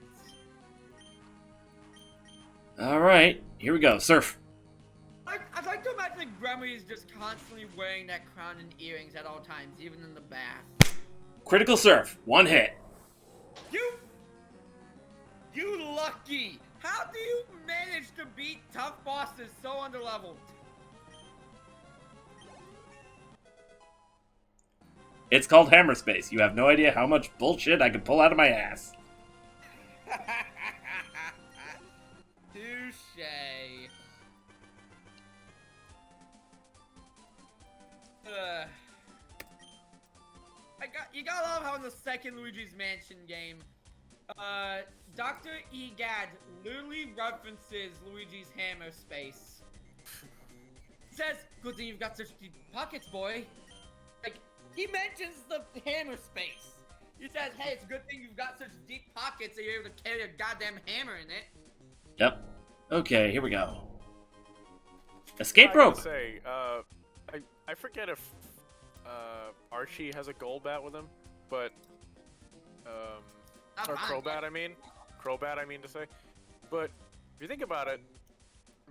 All right, here we go. Surf. I'd like to imagine that Grammy is just constantly wearing that crown and earrings at all times, even in the bath. Critical surf. One hit. You lucky! How do you manage to beat tough bosses so underleveled? It's called Hammer Space. You have no idea how much bullshit I can pull out of my ass. Touche. You gotta love how in the second Luigi's Mansion game, Dr. Egad literally references Luigi's Hammer Space. He says, "Good thing you've got such deep pockets, boy." Like, he mentions the hammer space. He says, "Hey, it's a good thing you've got such deep pockets that you're able to carry a goddamn hammer in it." Yep. Okay, here we go. Escape I rope. gotta say, I forget if Archie has a Golbat with him, but Not or mine, Crobat, I mean to say. But if you think about it,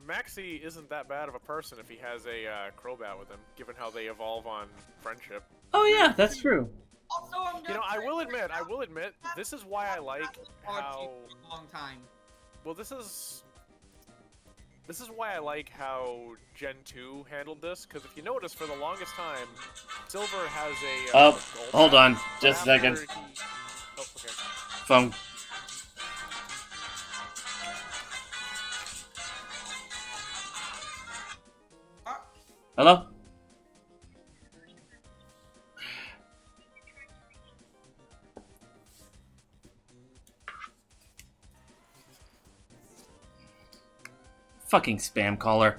Maxie isn't that bad of a person if he has a Crobat with him, given how they evolve on friendship. Oh yeah, that's true. Also, I'm You know, I will admit, this is why I like Archie how. for a long time. Well, this is why I like how Gen 2 handled this, because if you notice, for the longest time, Silver has a. Oh, Golbat. hold on, just a After second. Oh, okay. Phone. Hello? Fucking spam caller.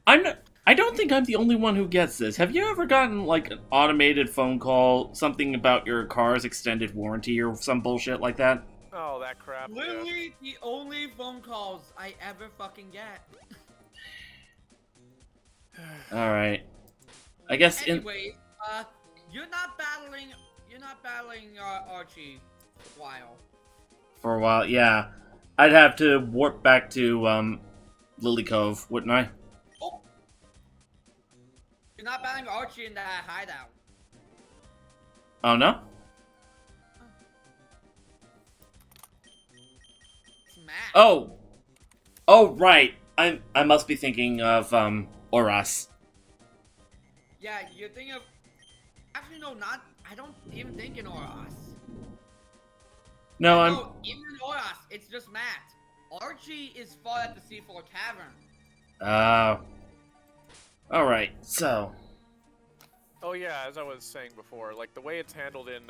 I don't think think I'm the only one who gets this. Have you ever gotten, like, an automated phone call, something about your car's extended warranty or some bullshit like that? Oh, that crap. Yeah. Literally the only phone calls I ever fucking get. Alright. I guess Anyways, you're not battling Archie for a while. for a while, yeah. I'd have to warp back to, Lily Cove, wouldn't I? Oh! You're not battling Archie in that hideout. Oh, no? It's Matt. Oh! Oh, right. I must be thinking of, Oras. Yeah, you're thinking of... Actually, no, not... I don't even think in Oras. No, I'm... No, even in Oras, it's just Matt. Archie is fought at the Seafloor Cavern. Alright, so... Oh yeah, as I was saying before, like the way it's handled in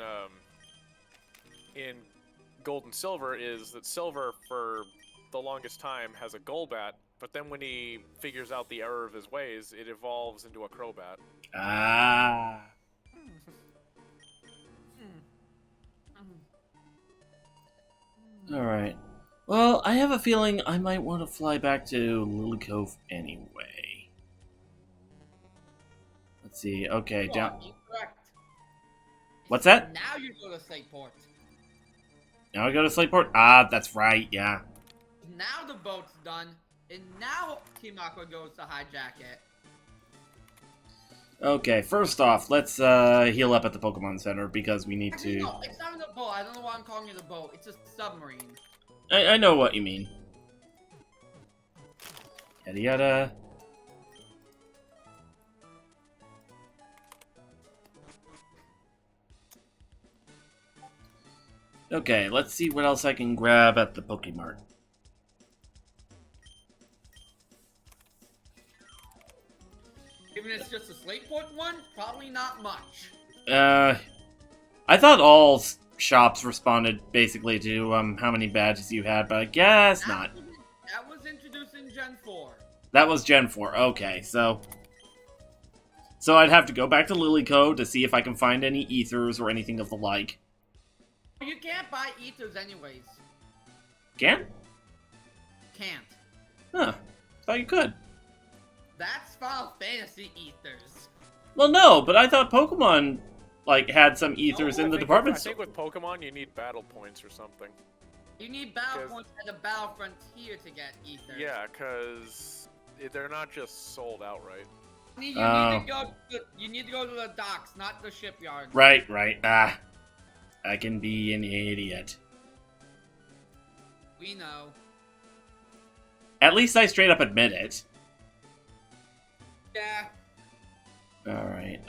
Gold and Silver is that Silver for the longest time has a Golbat, but then when he figures out the error of his ways, it evolves into a Crobat. Alright. Well, I have a feeling I might want to fly back to Lily Cove anyway. Let's see, okay, Oh, down... incorrect. What's that? Now you go to Slateport. Now I go to Slateport? Ah, that's right, yeah. Now the boat's done, and now Team Aqua goes to hijack it. Okay, first off, let's heal up at the Pokemon Center because we need Actually, to... no, it's not even a boat. I don't know why I'm calling it a boat. It's a submarine. I know what you mean. Yada yada. Okay, let's see what else I can grab at the Pokemart. Even if it's just a Slateport one, probably not much. I thought all shops responded basically to how many badges you had, but I guess not. That was introduced in Gen 4. That was Gen 4. Okay, so I'd have to go back to Lily Cove to see if I can find any ethers or anything of the like. You can't buy ethers anyways. Can? Can't. Huh. Thought you could. That's Final Fantasy ethers. Well, no, but I thought Pokemon like had some ethers No, in I the think- department I store. think with Pokemon, you need battle points or something. You need battle Because- points at the Battle Frontier to get ethers. Yeah, because they're not just sold outright. You need to go to the docks, not the shipyard. Right. Ah, I can be an idiot. We know. At least I straight up admit it. Yeah. All right.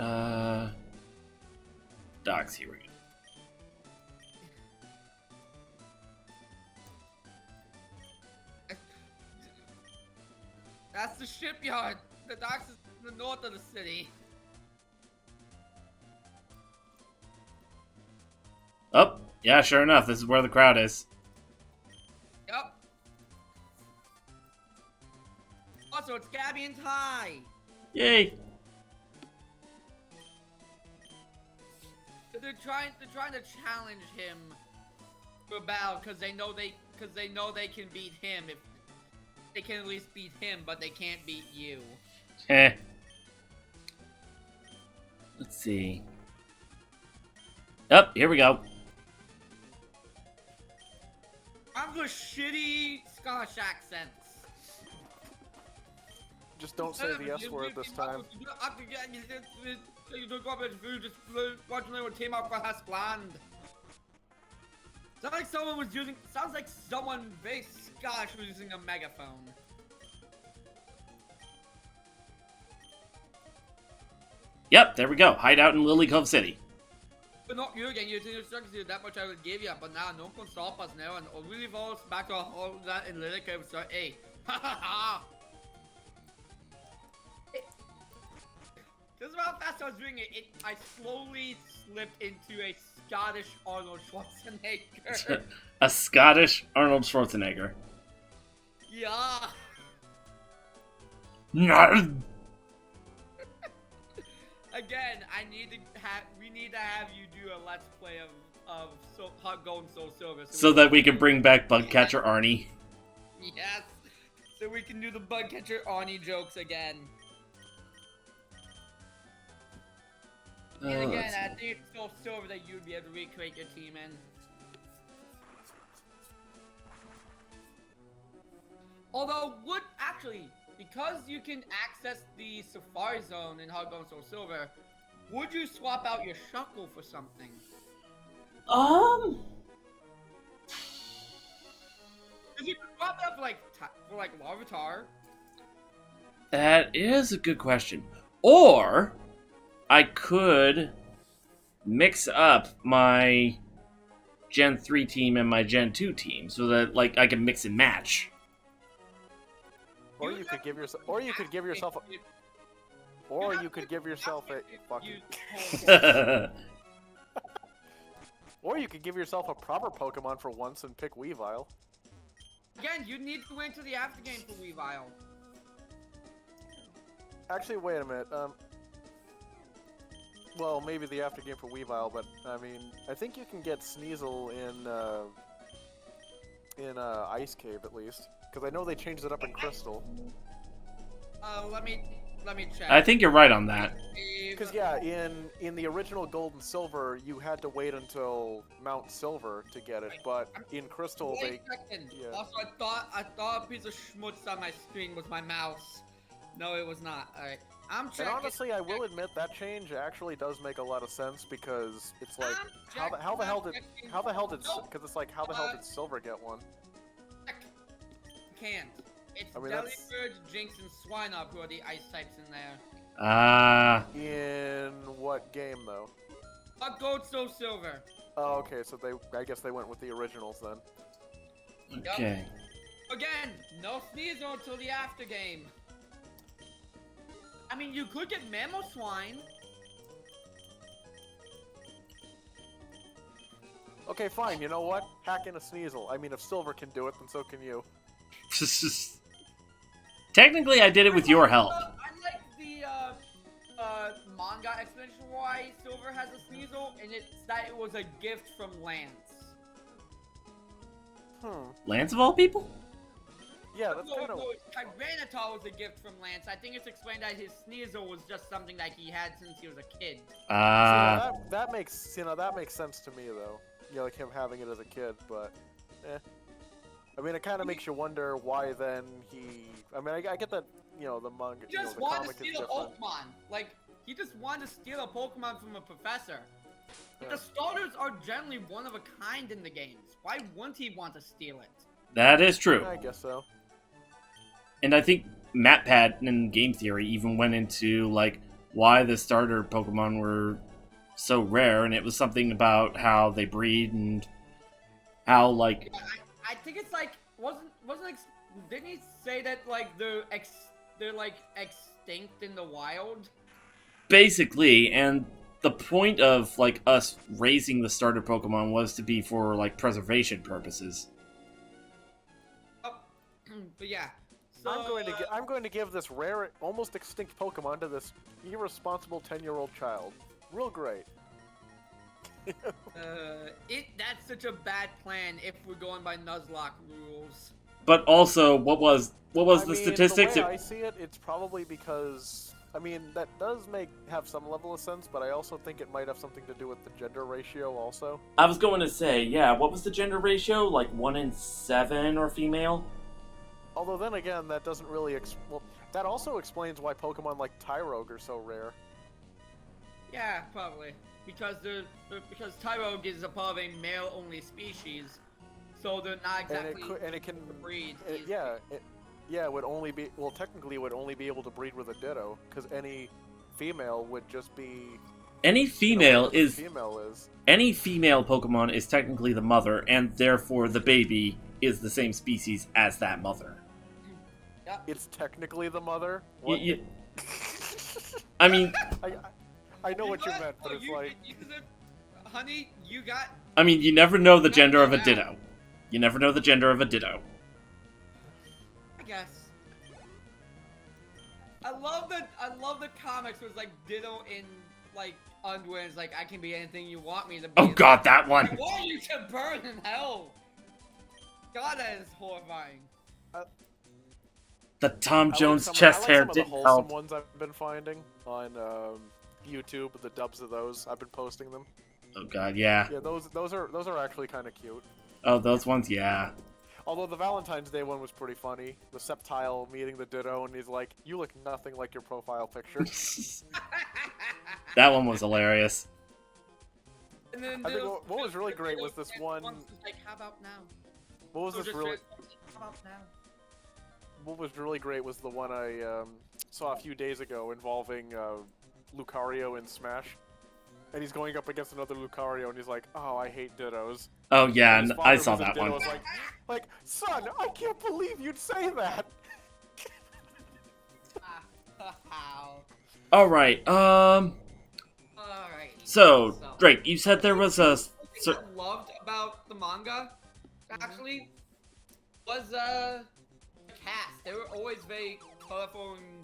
Docks. Here we go. That's the shipyard. The docks is in the north of the city. Oh, yeah, sure enough, this is where the crowd is. Yup. Also, it's Gabby and Ty. Yay! They're trying to challenge him for a battle because they know they can beat him if they can at least beat him, but they can't beat you. Heh. Let's see. Up, here we go. I'm the shitty Scottish accents. Just don't say the S word this time. Sounds like someone very Scottish was using a megaphone. Yep, there we go. Hideout in Lily Cove City. But not you again, you didn't instruct you that much I would give you, but now no one can stop us now, and it really falls back to all that in Lily Cove, so hey. Ha ha ha! Just about fast I was doing it, I slowly slipped into a Scottish Arnold Schwarzenegger. A Scottish Arnold Schwarzenegger. Yeah. Narr. Again, we need to have you do a let's play of Hot Gold and Soul Silver. So that we can bring back Bugcatcher Arnie. Yes. So we can do the Bugcatcher Arnie jokes again. And again, let's I see. think it's Soul Silver that you'd be able to recreate your team in. Although, because you can access the Safari Zone in Hot Gold and Soul Silver, would you swap out your Shuckle for something? Because you could swap it out for like Larvitar. That is a good question. Or I could mix up my Gen 3 team and my Gen 2 team so that like I can mix and match. Or you could give yourself a proper Pokemon for once and pick Weavile. Again, you need to win to the after game for Weavile. Actually, wait a minute. Well, maybe the after game for Weavile, but I mean, I think you can get Sneasel in Ice Cave at least, because I know they changed it up in Crystal. Let me check. I think you're right on that. Because yeah, in the original Gold and Silver, you had to wait until Mount Silver to get it, but in Crystal Wait a second. yeah. Also, I thought a piece of schmutz on my screen was my mouse. No, it was not. All right, I'm checking. And honestly, I will admit that change actually does make a lot of sense because it's like how the hell did because it's like how the hell did Silver get one? Can't. It's I mean, Delibird, Jinx, and Swinub who are the ice types in there. In what game though? Hot Gold, Soul Silver. Oh, okay, so I guess they went with the originals then. Okay. Again, no Sneasel until the after game. I mean, you could get Mamoswine. Okay, fine. You know what? Hack in a Sneasel. I mean, if Silver can do it, then so can you. Technically, I did it with your help. I like the manga explanation why Silver has a Sneasel, and it's that it was a gift from Lance. Lance of all people? Yeah, that's kind of. No, Tyranitar was a gift from Lance. I think it's explained that his Sneasel was just something that he had since he was a kid. That makes sense to me though. You know, like him having it as a kid, but I mean, it kind of makes you wonder why then he. I mean, I get that the manga, He just the wanted comic to is steal a different. Pokemon. Like he just wanted to steal a Pokemon from a professor. But Yeah. the starters are generally one of a kind in the games. Why wouldn't he want to steal it? That is true. I guess so. And I think MatPat in Game Theory even went into like why the starter Pokemon were so rare, and it was something about how they breed and how like I think it's like didn't he say that like they're like extinct in the wild? basically, and the point of like us raising the starter Pokemon was to be for like preservation purposes. Oh, but yeah. So, I'm going to give this rare, almost extinct Pokemon to this irresponsible 10-year-old child. Real great. that's such a bad plan if we're going by Nuzlocke rules. But also, what was I the mean, statistics? The way I see it, it's probably because I mean that does have some level of sense, but I also think it might have something to do with the gender ratio also. I was going to say, yeah, what was the gender ratio? Like 1 in 7 are female? Although then again, that doesn't really that also explains why Pokemon like Tyrogue are so rare. Yeah, probably because because Tyrogue is a part of a male-only species, so they're not exactly and it can breed. It would only be technically it would only be able to breed with a Ditto because any female would just be Any female female is. Any female Pokemon is technically the mother, and therefore the baby is the same species as that mother. It's technically the mother. I mean, I know what you meant, but it's like, honey, you got. I mean, you never know the gender of a Ditto. You never know the gender of a Ditto. I guess. I love the comics where it's like Ditto in like underwear. It's like I can be anything you want me to be. Oh It's god, like, that one. I want you to burn in hell. God, that is horrifying. The Tom I Jones like chest some hair of the didn't wholesome help. ones I've been finding on YouTube. The dubs of those, I've been posting them. Oh god, yeah. Yeah, those are actually kind of cute. Oh, those ones, yeah. Although the Valentine's Day one was pretty funny. The Sceptile meeting the Ditto, and he's like, "You look nothing like your profile picture." That one was hilarious. And then I think Ditto- what was really great was this Ditto one. was like, how about now? What was So this just really? how about now? What was really great was the one I saw a few days ago involving Lucario in Smash, and he's going up against another Lucario, and he's like, "Oh, I hate Dittos." Oh yeah, And his and father, I who's saw a that Ditto, one. was like, son, I can't believe you'd say that. How? Alright, Alright. so, Drake, you said there was a... What I loved about the manga, actually, was the cast. They were always very colorful and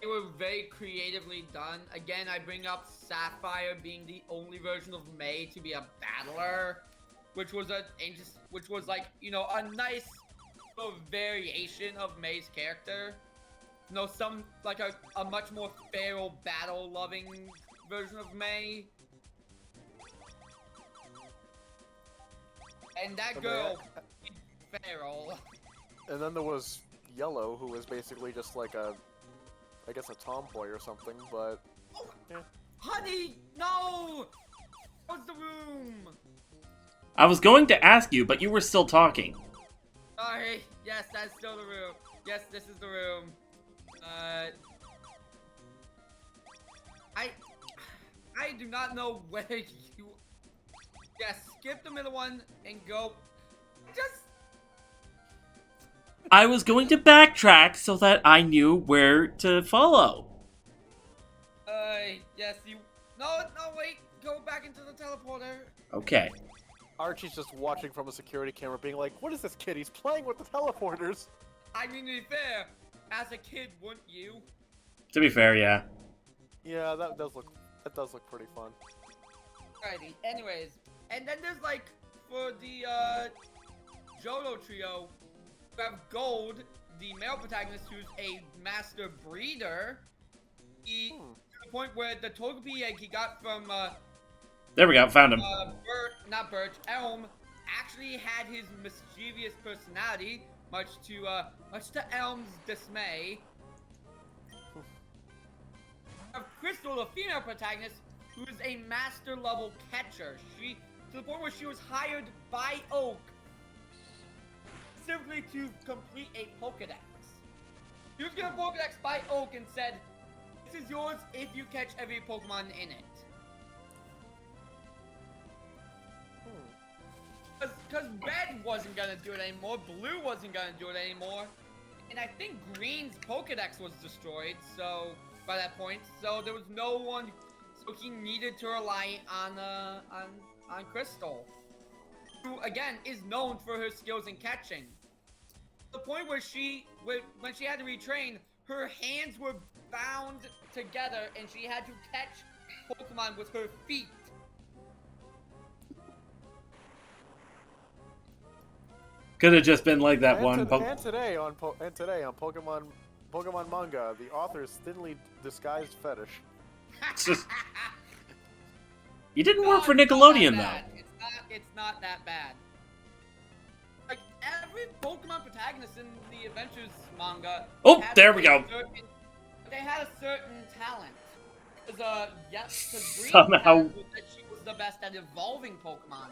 they were very creatively done. Again, I bring up Sapphire being the only version of May to be a battler, which was like, you know, a nice sort of variation of May's character. You know, some like a much more feral, battle-loving version of May. And that girl, feral. And then there was Yellow, who was basically just like I guess a tomboy or something, but yeah. Honey, no! How's the room? I was going to ask you, but you were still talking. Sorry. Yes, that's still the room. Yes, this is the room. I do not know where you. Yeah, skip the middle one and go. Just. I was going to backtrack so that I knew where to follow. Yes, you. No, wait. Go back into the teleporter. Okay. Archie's just watching from a security camera, being like, "What is this kid? He's playing with the teleporters." I mean, to be fair, as a kid, wouldn't you? To be fair, yeah. Yeah, that does look pretty fun. Alrighty. Anyways, and then there's like for the Johto trio, we have Gold, the male protagonist, who's a master breeder. He to the point where the Togepi egg he got from There we go, found him. Elm actually had his mischievous personality, much to Elm's dismay. Of Crystal, the female protagonist, who is a master level catcher. She to the point where she was hired by Oak specifically to complete a Pokedex. She was given a Pokedex by Oak and said, "This is yours if you catch every Pokemon in it." Because Red wasn't gonna do it anymore, Blue wasn't gonna do it anymore, and I think Green's Pokedex was destroyed. So by that point, so there was no one. So he needed to rely on Crystal, who again is known for her skills in catching. The point where when she had to retrain, her hands were bound together and she had to catch Pokemon with her feet. Could have just been like that And, one. and today on Pokemon manga, the author's thinly disguised fetish. You didn't No, work for it's not Nickelodeon, that though. bad. It's not that bad. Like every Pokemon protagonist in the Adventures manga. Oh, had there we a go. They had a certain talent. Because Green Somehow- had that she was the best at evolving Pokemon.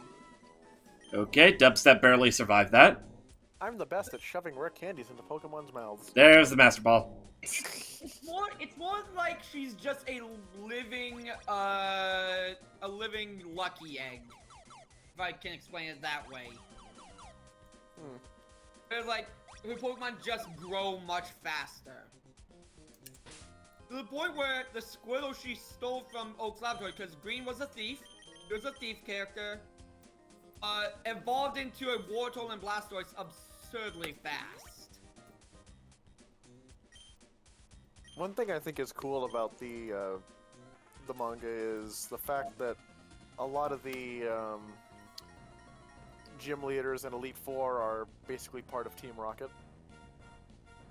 Okay, Dubstep barely survived that. I'm the best at shoving rare candies into Pokemon's mouths. There's the Master Ball. It's more like she's just a living lucky egg. If I can explain it that way. It's like her Pokemon just grow much faster. To the point where the Squirtle she stole from Oak's laboratory, because Green was a thief. He was a thief character. Evolved into a Wartortle and Blastoise absurdly fast. One thing I think is cool about the manga is the fact that a lot of the gym leaders in Elite Four are basically part of Team Rocket.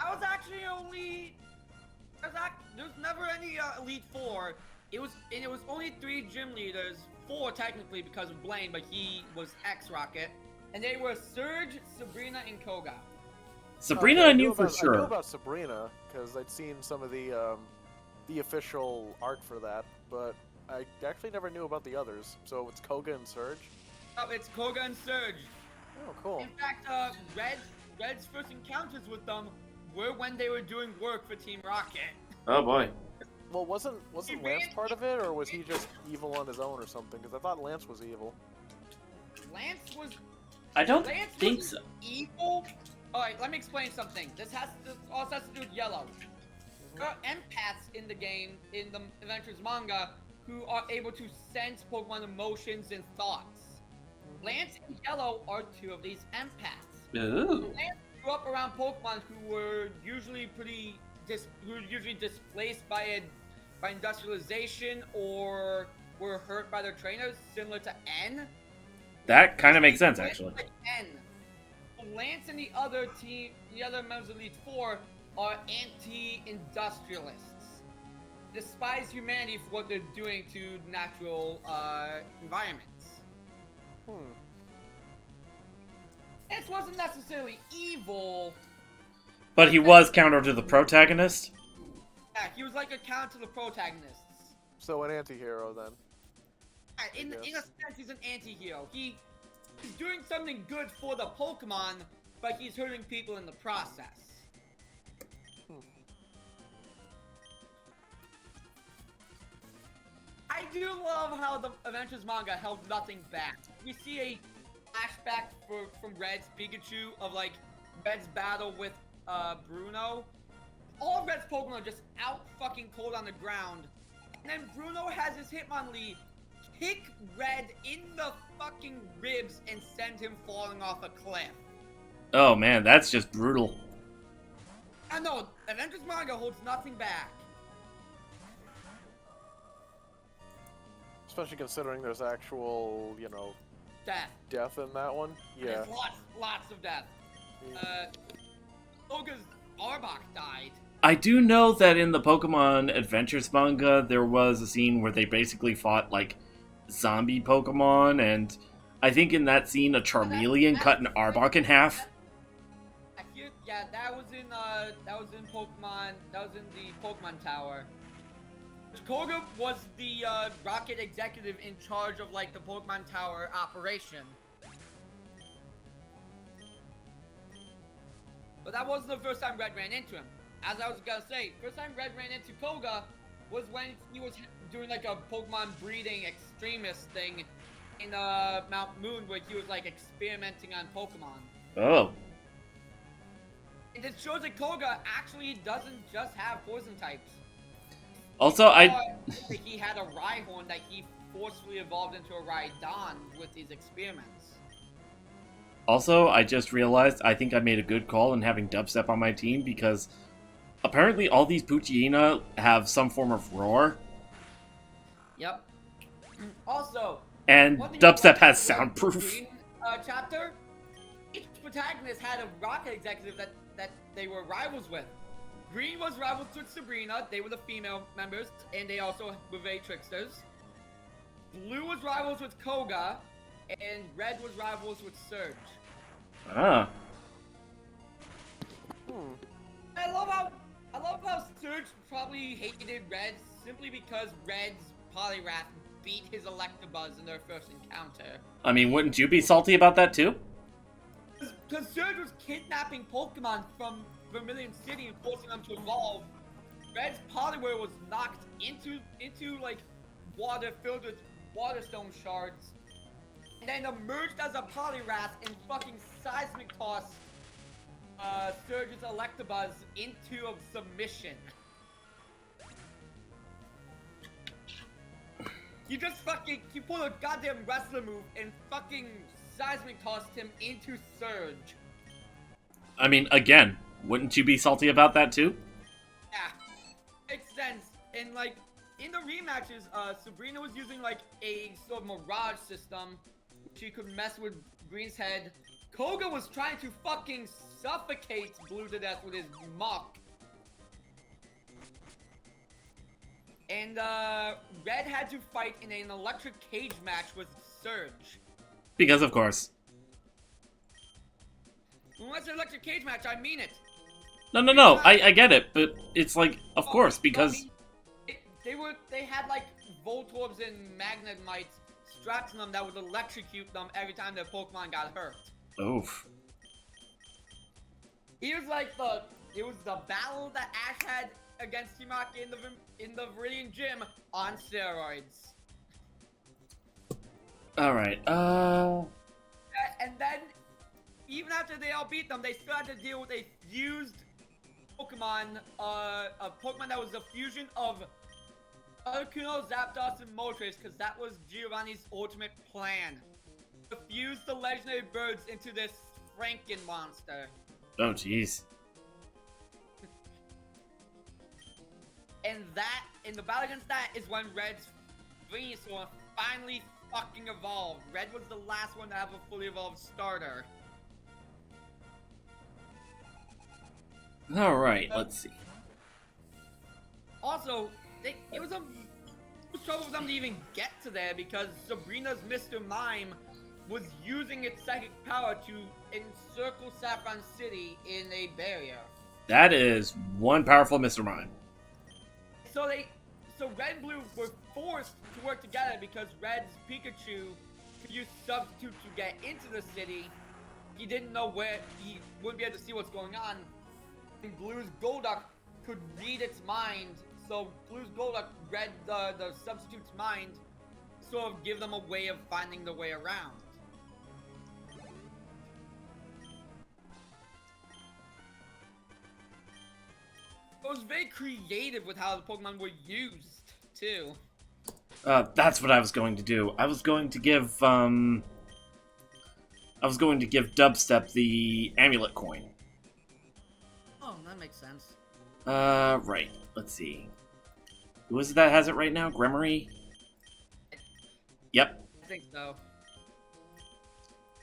I was actually only. There's never any Elite Four. It was only 3 gym leaders, 4 technically because of Blaine, but he was ex-Rocket, and they were Surge, Sabrina, and Koga. Sabrina, Okay, I knew for I knew sure. about Sabrina because I'd seen some of the official art for that, but I actually never knew about the others. So it's Koga and Surge. Oh, it's Koga and Surge. Oh, cool. In fact, Red's first encounters with them were when they were doing work for Team Rocket. Oh boy. Well, wasn't Lance part of it, or was he just evil on his own or something? Because I thought Lance was evil. Lance was I don't Lance think was so. evil. All right, let me explain something. This also has to do with Yellow. There are empaths in the game, in the Adventures manga, who are able to sense Pokemon emotions and thoughts. Lance and Yellow are 2 of these empaths. Ooh. Lance grew up around Pokemon who were usually displaced by industrialization or were hurt by their trainers, similar to N. That kind of makes sense, actually. Like N. Lance and the other members of Elite Four are anti-industrialists. Despise humanity for what they're doing to natural environments. Lance wasn't necessarily evil. But he was counter to the protagonist. Yeah, he was like a counter to the protagonists. So an anti-hero then. Yeah, in a sense, he's an anti-hero. He's doing something good for the Pokemon, but he's hurting people in the process. I do love how the Adventures manga held nothing back. We see a flashback from Red's Pikachu of like Red's battle with Bruno. All of Red's Pokemon are just out fucking cold on the ground. And then Bruno has his Hitmonlee kick Red in the fucking ribs and send him falling off a cliff. Oh man, that's just brutal. I know, Adventures manga holds nothing back. Especially considering there's actual, death in that one. Yeah. There's lots of death. Koga's Arbok died. I do know that in the Pokemon Adventures manga, there was a scene where they basically fought, like, zombie Pokemon, and I think in that scene, a Charmeleon cut an Arbok in half. Yeah, that was in Pokemon. That was in the Pokemon Tower. Koga was the Rocket executive in charge of like the Pokemon Tower operation. But that wasn't the first time Red ran into him. As I was gonna say, first time Red ran into Koga was when he was doing like a Pokemon breeding extremist thing in Mount Moon, where he was like experimenting on Pokemon. Oh. And it shows that Koga actually doesn't just have poison types. Also, He had a Rhyhorn that he forcefully evolved into a Rhydon with these experiments. Also, I just realized I think I made a good call in having Dubstep on my team because apparently all these Poochyena have some form of roar. Yep. Also, And one thing Dubstep has about the soundproof. Green, chapter, each protagonist had a Rocket executive that they were rivals with. Green was rivals with Sabrina, they were the female members, and they also were very tricksters. Blue was rivals with Koga, and Red was rivals with Surge. Ah. I love how Surge probably hated Red simply because Red's Poliwrath beat his Electabuzz in their first encounter. I mean, wouldn't you be salty about that too? Because Surge was kidnapping Pokemon from Vermilion City and forcing them to evolve. Red's Poliwhirl was knocked into like water filled with Waterstone shards, and then emerged as a Poliwrath and fucking seismic toss Surge's Electabuzz into a submission. You pulled a goddamn wrestler move and fucking seismic tossed him into Surge. I mean, again, wouldn't you be salty about that too? Yeah. and like in the rematches, Sabrina was using like a sort of mirage system. She could mess with Green's head. Koga was trying to fucking suffocate Blue to death with his muck. And Red had to fight in an electric cage match with Surge. Because of course. When I say electric cage match, I mean it. No, I get it, but it's like, of course, because... They had like Voltorbs and Magnemites strapped to them that would electrocute them every time their Pokemon got hurt. Oof. It was the battle that Ash had against Timaki in the Viridian Gym on steroids. Alright, And then, even after they all beat them, they still had to deal with a fused Pokemon, a Pokemon that was a fusion of Articuno, Zapdos, and Moltres, because that was Giovanni's ultimate plan. To fuse the legendary birds into this Franken monster. oh jeez. And in the battle against that is when Red's Venusaur finally fucking evolved. Red was the last one to have a fully evolved starter. Alright, let's see. Also, it was trouble for them to even get to there because Sabrina's Mr. Mime was using its psychic power to encircle Saffron City in a barrier. That is one powerful Mr. Mime. So Red and Blue were forced to work together because Red's Pikachu could use Substitute to get into the city. He didn't know where, he wouldn't be able to see what's going on. And Blue's Golduck could read its mind, so Blue's Golduck read the Substitute's mind, sort of give them a way of finding the way around. It was very creative with how the Pokemon were used, too. That's what I was going to do. I was going to give Dubstep the amulet coin. Oh, that makes sense. Right. Let's see. Who is it that has it right now? Gremory? Yep. I think so.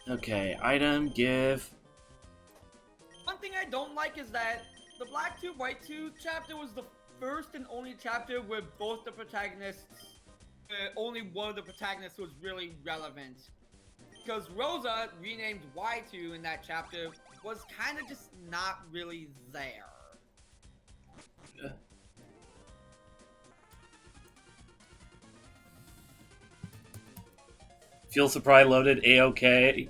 Okay, item, give... One thing I don't like is that the Black Tooth, White Tooth chapter was the first and only chapter where both the protagonists, only one of the protagonists was really relevant. Because Rosa, renamed Y2 in that chapter, was kind of just not really there. Fuel supply loaded, A-OK.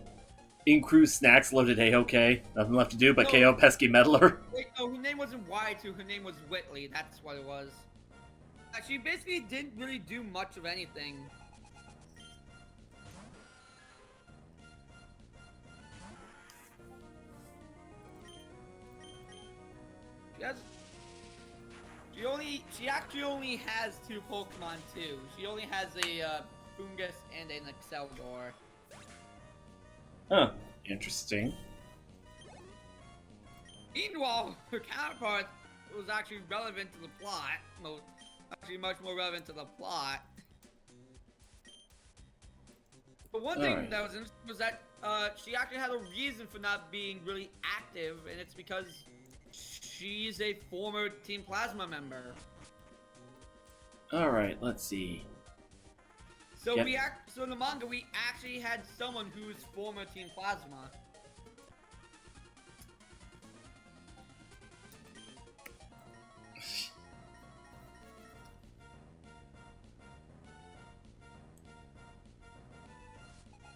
In-crew snacks loaded, A-OK. Nothing left to do but KO pesky meddler. Wait, no, her name wasn't Y2, her name was Whitley, that's what it was. She basically didn't really do much of anything. She actually only has 2 Pokemon too. She only has a Fungus and an Exceldor. Huh. Interesting. Meanwhile, her counterpart was actually relevant to the plot. Actually much more relevant to the plot. But one thing that was interesting was that she actually had a reason for not being really active, and it's because she's a former Team Plasma member. Alright, let's see. So so in the manga we actually had someone who's former Team Plasma.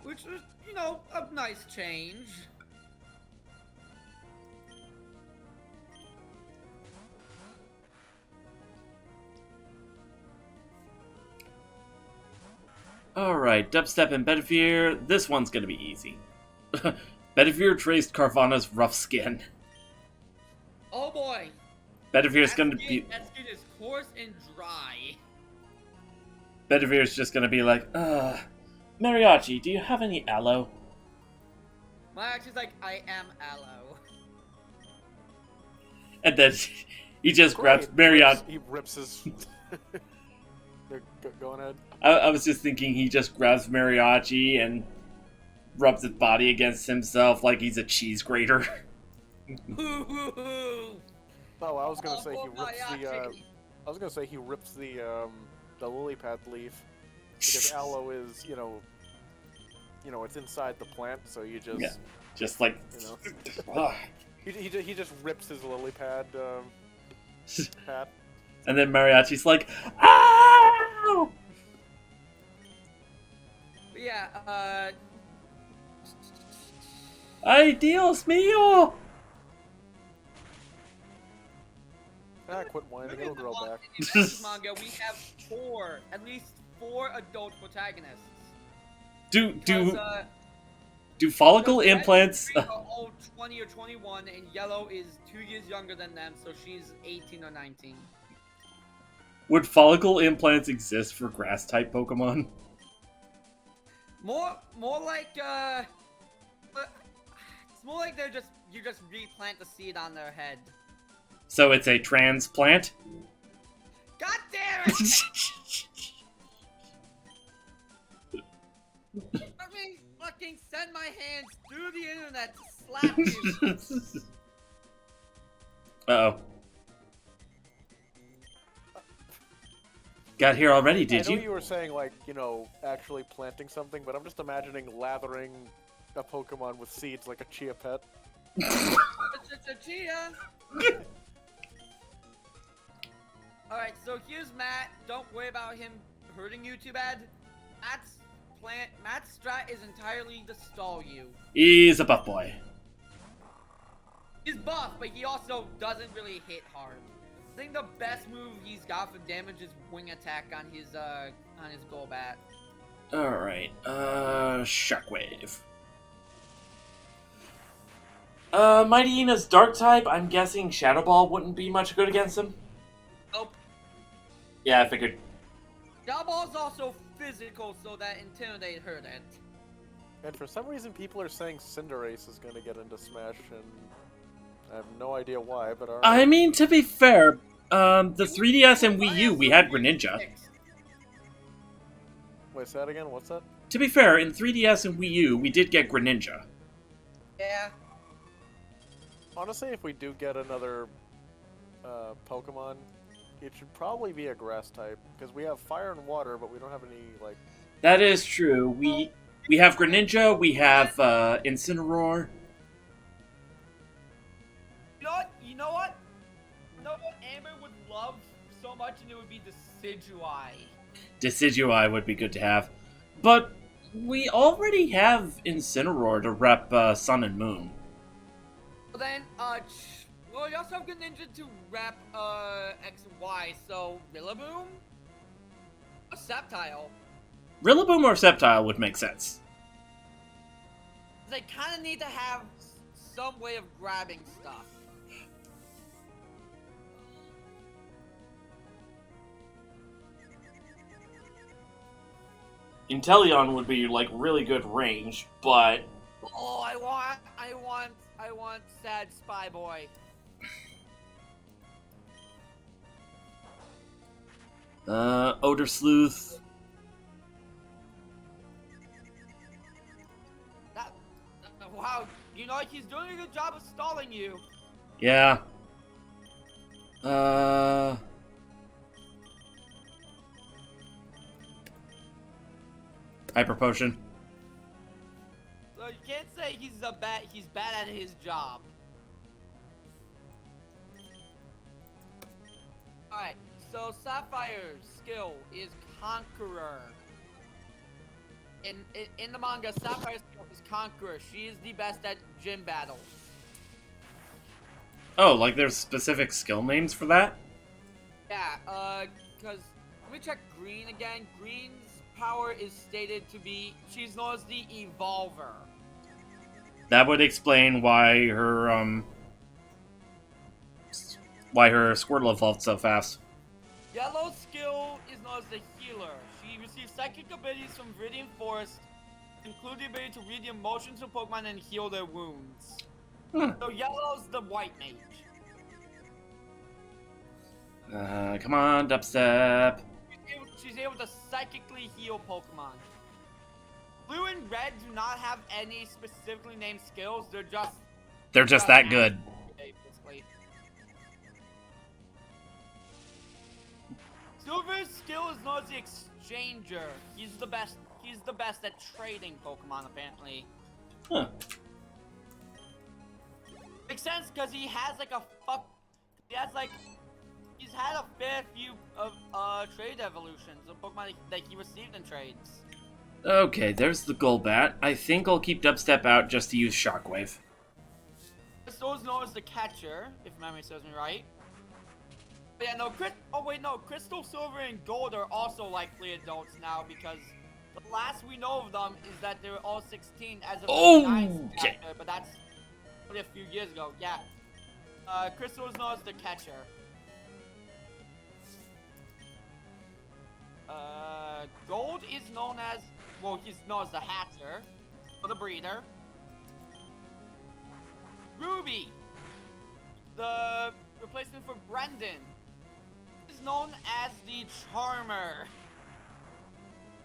Which was, you know, a nice change. Alright, Dubstep and Bedivere. This one's gonna be easy. Bedivere traced Carvana's rough skin. Oh boy! Bedivere's gonna be... That skin is coarse and dry. Bedivere's just gonna be like, Mariachi, do you have any aloe? Mariachi's like, I am aloe. And then he just grabs Mariachi. He rips his Go on ahead. I was just thinking he just grabs Mariachi and rubs his body against himself like he's a cheese grater. Oh, I was gonna say he Oh, rips the. Mariachi. I was gonna say he rips the lily pad leaf because aloe is it's inside the plant, so you just Yeah. Just like. Ugh. he just rips his lily pad hat. And then Mariachi's like, "Ow!" But yeah, Ay, Dios mío! Quit whining, it'll grow back. in this manga, we have at least four adult protagonists. Do Because, follicle the red implants? three are all 20 or 21, and Yellow is 2 years younger than them, so she's 18 or 19. Would follicle implants exist for grass type Pokemon? More like it's more like you just replant the seed on their head. So it's a transplant? God damn it! Let me fucking send my hands through the internet to slap you. Uh-oh. Got here already, did I know you? you were saying actually planting something, but I'm just imagining lathering a Pokemon with seeds like a Chia Pet. It's a chia. Alright, so here's Matt. Don't worry about him hurting you too bad. Matt's strat is entirely to stall you. He's a buff boy. He's buff, but he also doesn't really hit hard. I think the best move he's got for damage is wing attack on his Golbat. Alright, Shockwave. Mighty Ina's Dark type, I'm guessing Shadow Ball wouldn't be much good against him? Nope. Yeah, I figured. Shadow Ball's also physical, so that Intimidate hurt it. And for some reason, people are saying Cinderace is going to get into Smash, and I have no idea why, but alright. I mean, to be fair, the 3DS and Wii U, we had Greninja. Wait, say that again? What's that? To be fair, in 3DS and Wii U, we did get Greninja. Yeah. Honestly, if we do get another Pokemon, it should probably be a grass type, because we have fire and water, but we don't have any, That is true. We have Greninja, we have Incineroar. You know what Amber would love so much, and it would be Decidueye. Decidueye would be good to have. But we already have Incineroar to rep Sun and Moon. Well then, well, you also have Greninja to rep X and Y, so Rillaboom? A Sceptile. Rillaboom or Sceptile would make sense. They kind of need to have some way of grabbing stuff. Inteleon would be really good range, but Oh, I want Sad Spy Boy. Odor Sleuth. Wow, he's doing a good job of stalling you. Yeah. Hyper Potion. So you can't say he's bad at his job. Alright, so Sapphire's skill is Conqueror. In the manga, Sapphire's skill is Conqueror. She is the best at gym battles. Oh, there's specific skill names for that? Yeah, because let me check Green again. Green's power is stated to be, she's known as the Evolver. That would explain why her Squirtle evolved so fast. Yellow's skill is known as the Healer. She receives psychic abilities from Viridian Forest, including the ability to read the emotions of Pokemon and heal their wounds. So Yellow's the White Mage. Come on, Dubstep. She's able to psychically heal Pokemon. Blue and Red do not have any specifically named skills. They're just that good. Basically. Silver's skill is known as the Exchanger. He's the best. He's the best at trading Pokemon, apparently. Huh. Makes sense because he has like he's had a fair few of trade evolutions of Pokemon that he received in trades. Okay, there's the Golbat. I think I'll keep Dubstep out just to use Shockwave. Crystal is known as the catcher, if memory serves me right. But yeah, no, Crystal, Silver, and Gold are also likely adults now because the last we know of them is that they're all 16 as of the 9th Okay. chapter, but that's only a few years ago. Yeah. Crystal is known as the catcher. Gold is known as, well, he's known as the hatcher, or the breeder. Ruby, the replacement for Brendan, is known as the Charmer.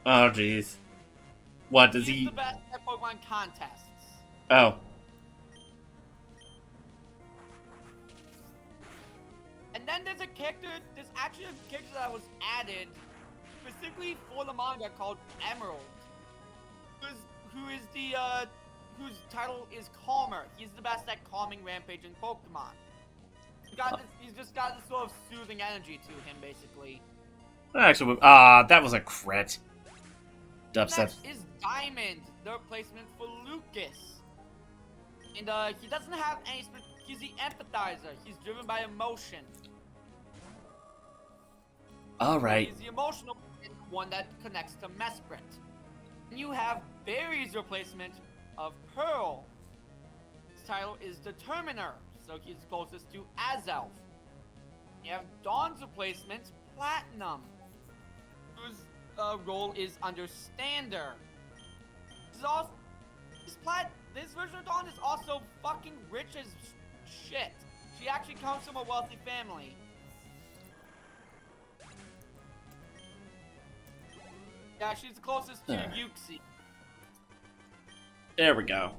Oh, jeez. What, does He's he... the best at Pokemon contests. Oh. And then there's actually a character that was added specifically for the manga called Emerald, whose title is Calmer. He's the best at calming Rampage in Pokemon. He's just got this sort of soothing energy to him, basically. Actually, that was a crit. Dubstep. Next is Diamond, the replacement for Lucas. And he doesn't have any. He's the empathizer. He's driven by emotion. Alright. He's the emotional one that connects to Mesprit. And you have Barry's replacement of Pearl. His title is Determiner, so he's closest to Azelf. You have Dawn's replacement, Platinum, whose role is Understander. This version of Dawn is also fucking rich as shit. She actually comes from a wealthy family. Yeah, she's the closest to Yuxi. There we go.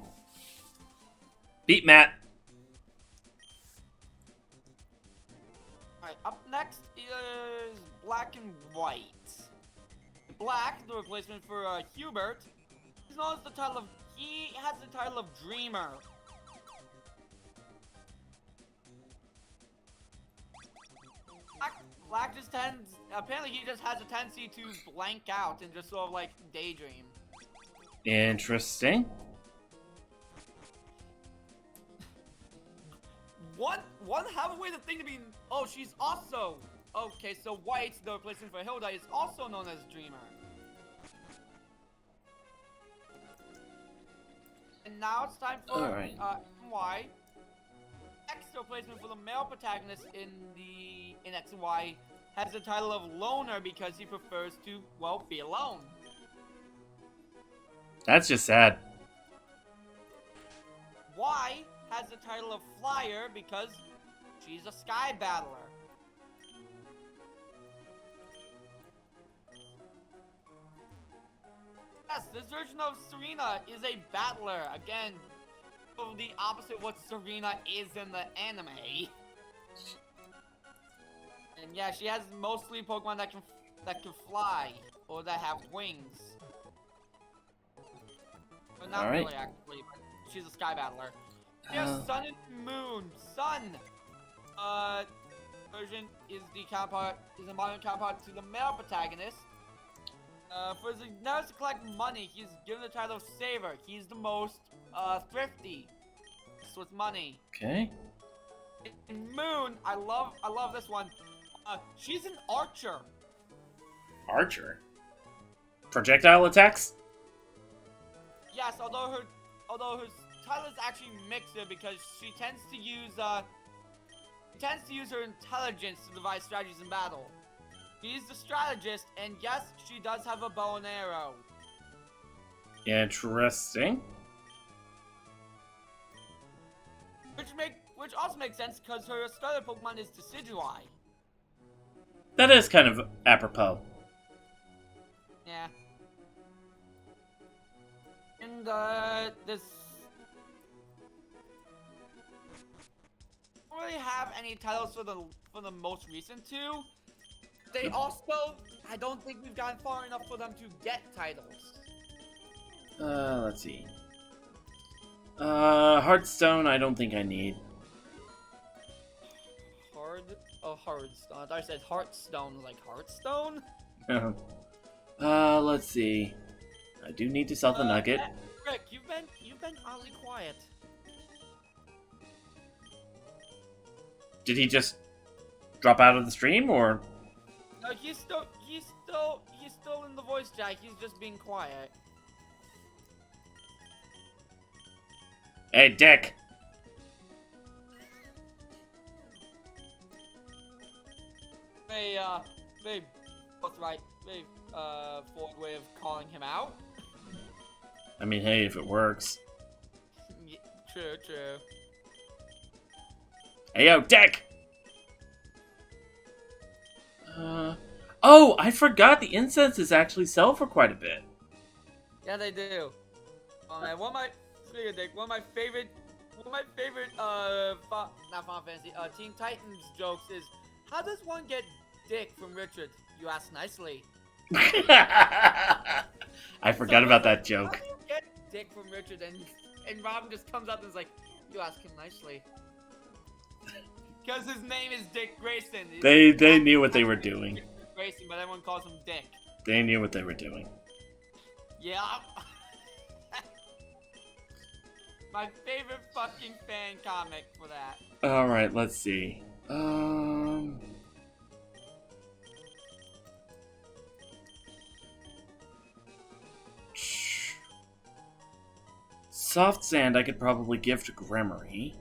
Beat Matt. Alright, up next is Black and White. Black, the replacement for Hubert, he has the title of Dreamer. Black just apparently he just has a tendency to blank out and just sort of like daydream. Interesting. One hell of a way to think to be. Oh, she's also okay. So White, the replacement for Hilda, is also known as Dreamer. And now it's time for Y. X, the replacement for the male protagonist in X and Y, has the title of Loner because he prefers to, well, be alone. That's just sad. Y has the title of Flyer because she's a sky battler. Yes, this version of Serena is a battler. Again, the opposite of what Serena is in the anime. And yeah, she has mostly Pokemon that can fly or that have wings. But not really, actually. But she's a sky battler. She has Sun and Moon. Sun version is a modern counterpart to the male protagonist. For his endeavors to collect money, he's given the title of Saver. He's the most thrifty with money. Okay. In Moon, I love this one. She's an archer. Archer? Projectile attacks? Yes, although her title is actually mixed because she tends to use her intelligence to devise strategies in battle. She's the strategist, and yes, she does have a bow and arrow. Interesting. Which also makes sense because her starter Pokemon is Decidueye. That is kind of apropos. Yeah. And this don't really have any titles for the most recent two. They also, I don't think we've gotten far enough for them to get titles. Let's see. Hearthstone, I don't think I need. Hearthstone. I thought I said Hearthstone, like Hearthstone? Let's see. I do need to sell the nugget. Rick, you've been oddly quiet. Did he just drop out of the stream, or? No, he's still in the voice jack. He's just being quiet. Hey, Dick! What's right? Forward way of calling him out. I mean, hey, if it works. Yeah, true. Hey, yo, Dick! Oh, I forgot the incenses actually sell for quite a bit. Yeah, they do. Oh man, one of my favorite, not Final Fantasy, Teen Titans jokes is, how does one get dick from Richard? You ask nicely. I forgot about that joke. How do you get dick from Richard? And Robin just comes up and is like, you ask him nicely. Because his name is Dick Grayson. They knew what they were doing. Grayson, but everyone calls him Dick. They knew what they were doing. Yeah. My favorite fucking fan comic for that. Alright, let's see. Soft Sand I could probably give to Gremory.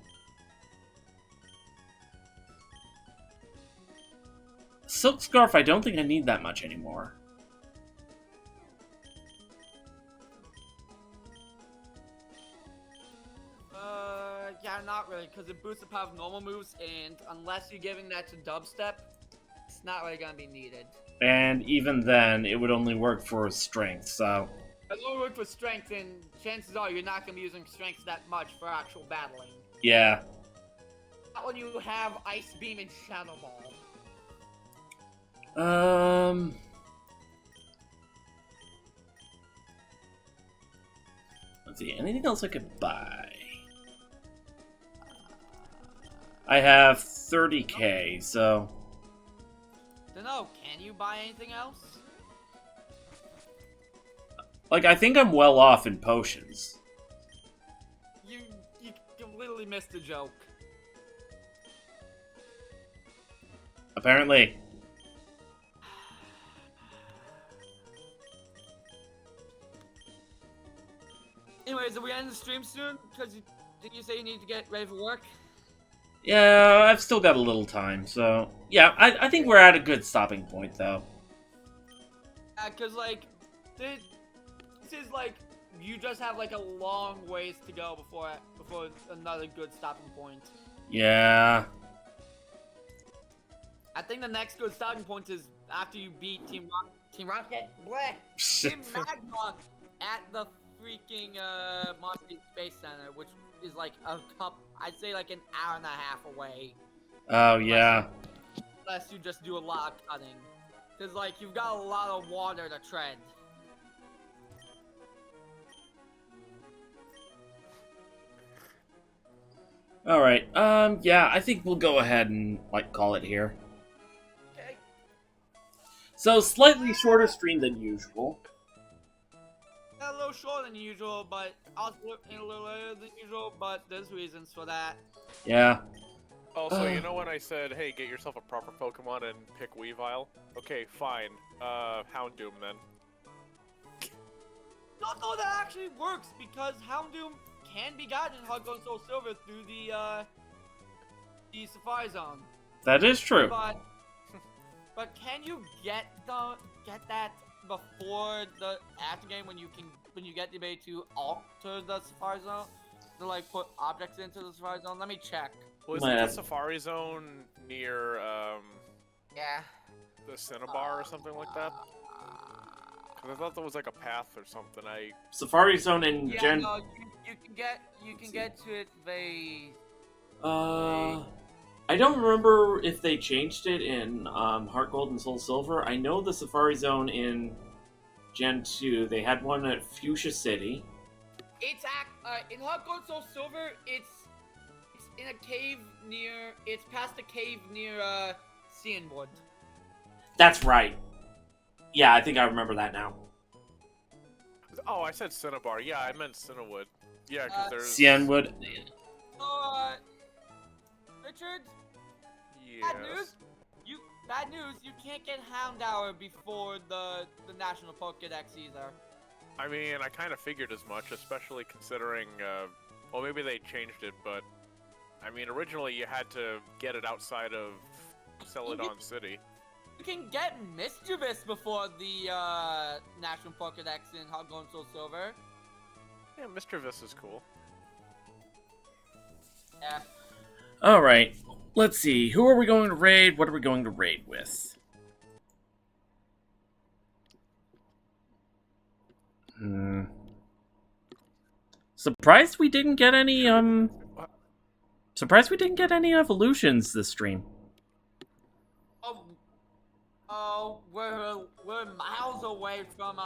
Silk Scarf I don't think I need that much anymore. Yeah, not really, because it boosts the power of normal moves, and unless you're giving that to Dubstep, it's not really gonna be needed. And even then, it would only work for Strength, so... It only works with Strength, and chances are you're not gonna be using Strength that much for actual battling. Yeah. Not when you have Ice Beam and Shadow Ball. Let's see, anything else I could buy? I have 30k, so... Dunno, can you buy anything else? Like, I think I'm well off in potions. You completely missed the joke. Apparently. Anyways, are we ending the stream soon? Because didn't you say you need to get ready for work? Yeah, I've still got a little time, so... Yeah, I think we're at a good stopping point, though. Yeah, because, like, this is, like, you just have, like, a long ways to go before another good stopping point. Yeah. I think the next good stopping point is after you beat Team Rocket, Team Magma at the freaking Monster Space Center, which is like I'd say like an hour and a half away. Oh, yeah. Unless you just do a lot of cutting. Because like you've got a lot of water to tread. Alright, yeah, I think we'll go ahead and, like, call it here. Okay. So, slightly shorter stream than usual. A little shorter than usual, but also a little later than usual, but there's reasons for that. Yeah. Also, you know when I said, hey, get yourself a proper Pokemon and pick Weavile? Okay, fine. Houndoom then. No, that actually works, because Houndoom can be gotten in Heart Gold and Soul Silver through the Safari Zone. That is true. But can you get that before the after game when you get the ability to alter the Safari Zone to like put objects into the Safari Zone? Let me check. Was it the Safari Zone near Yeah. the Cinnabar or something like that? Because I thought there was like a path or something. Safari Zone in Yeah, Gen. no, you can get to it very. I don't remember if they changed it in Heart Gold and Soul Silver. I know the Safari Zone in Gen 2. They had one at Fuchsia City. It's in Hot Gold Soul Silver. It's in a cave near. It's past a cave near Cianwood. That's right. Yeah, I think I remember that now. Oh, I said Cinnabar. Yeah, I meant Cinnawood. Yeah, because there's... Cianwood. So, Richard, Yes. bad news. You can't get Houndour before the National Pokédex either. I mean, I kind of figured as much, especially considering, well, maybe they changed it, but, I mean, originally you had to get it outside of Celadon City. You can get Mischievous before the National Pokédex in Hot Gold and Soul Silver. Yeah, Mischievous is cool. Yeah. All right. Let's see. Who are we going to raid? What are we going to raid with? Surprised we didn't get any Surprised we didn't get any evolutions this stream. We're miles away from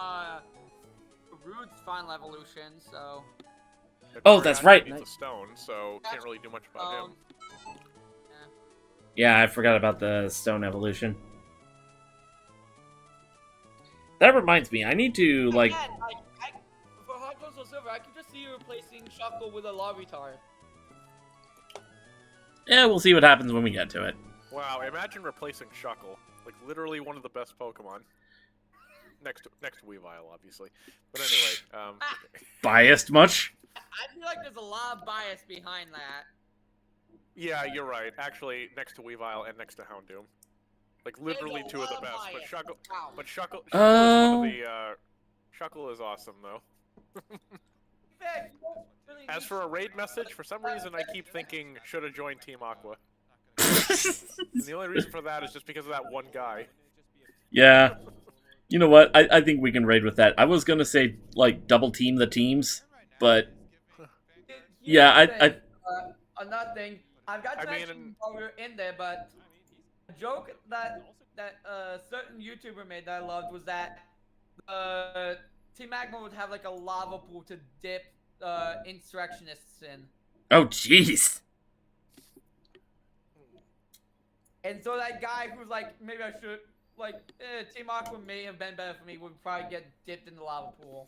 Rude's final evolution, so. Oh, that's right. He's a stone, so can't really do much about him. Yeah, I forgot about the stone evolution. That reminds me, I need to like. Again, for Hot Gold Soul Silver, I can just see you replacing Shuckle with a Larvitar. Yeah, we'll see what happens when we get to it. Wow, imagine replacing Shuckle. Like, literally one of the best Pokemon. Next to Weavile, obviously. But anyway, Biased much? I feel like there's a lot of bias behind that. Yeah, you're right. Actually, next to Weavile and next to Houndoom. Like, literally There's a two of the lot best. of But bias. Shuckle is Oh. one of the, Shuckle is awesome, though. As for a raid message, for some reason I keep thinking, should have joined Team Aqua. And the only reason for that is just because of that one guy. Yeah. You know what? I think we can raid with that. I was gonna say, like, double team the teams, but... Yeah, Another thing, I've got to mention while we're in there, but a joke that a certain YouTuber made that I loved was that Team Magma would have like a lava pool to dip insurrectionists in. Oh, jeez. And so that guy who's like, maybe I should, like, Team Aqua may have been better for me, would probably get dipped in the lava pool.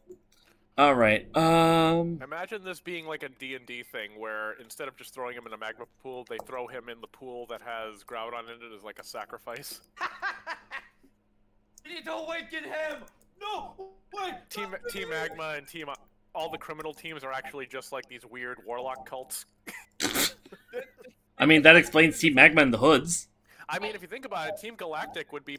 Alright, Imagine this being like a D&D thing where instead of just throwing him in a magma pool, they throw him in the pool that has Groudon in it as like a sacrifice. You need to awaken him! No! Wait! Team Magma and all the criminal teams are actually just like these weird warlock cults. I mean, that explains Team Magma and the Hoods. I mean, if you think about it, Team Galactic would be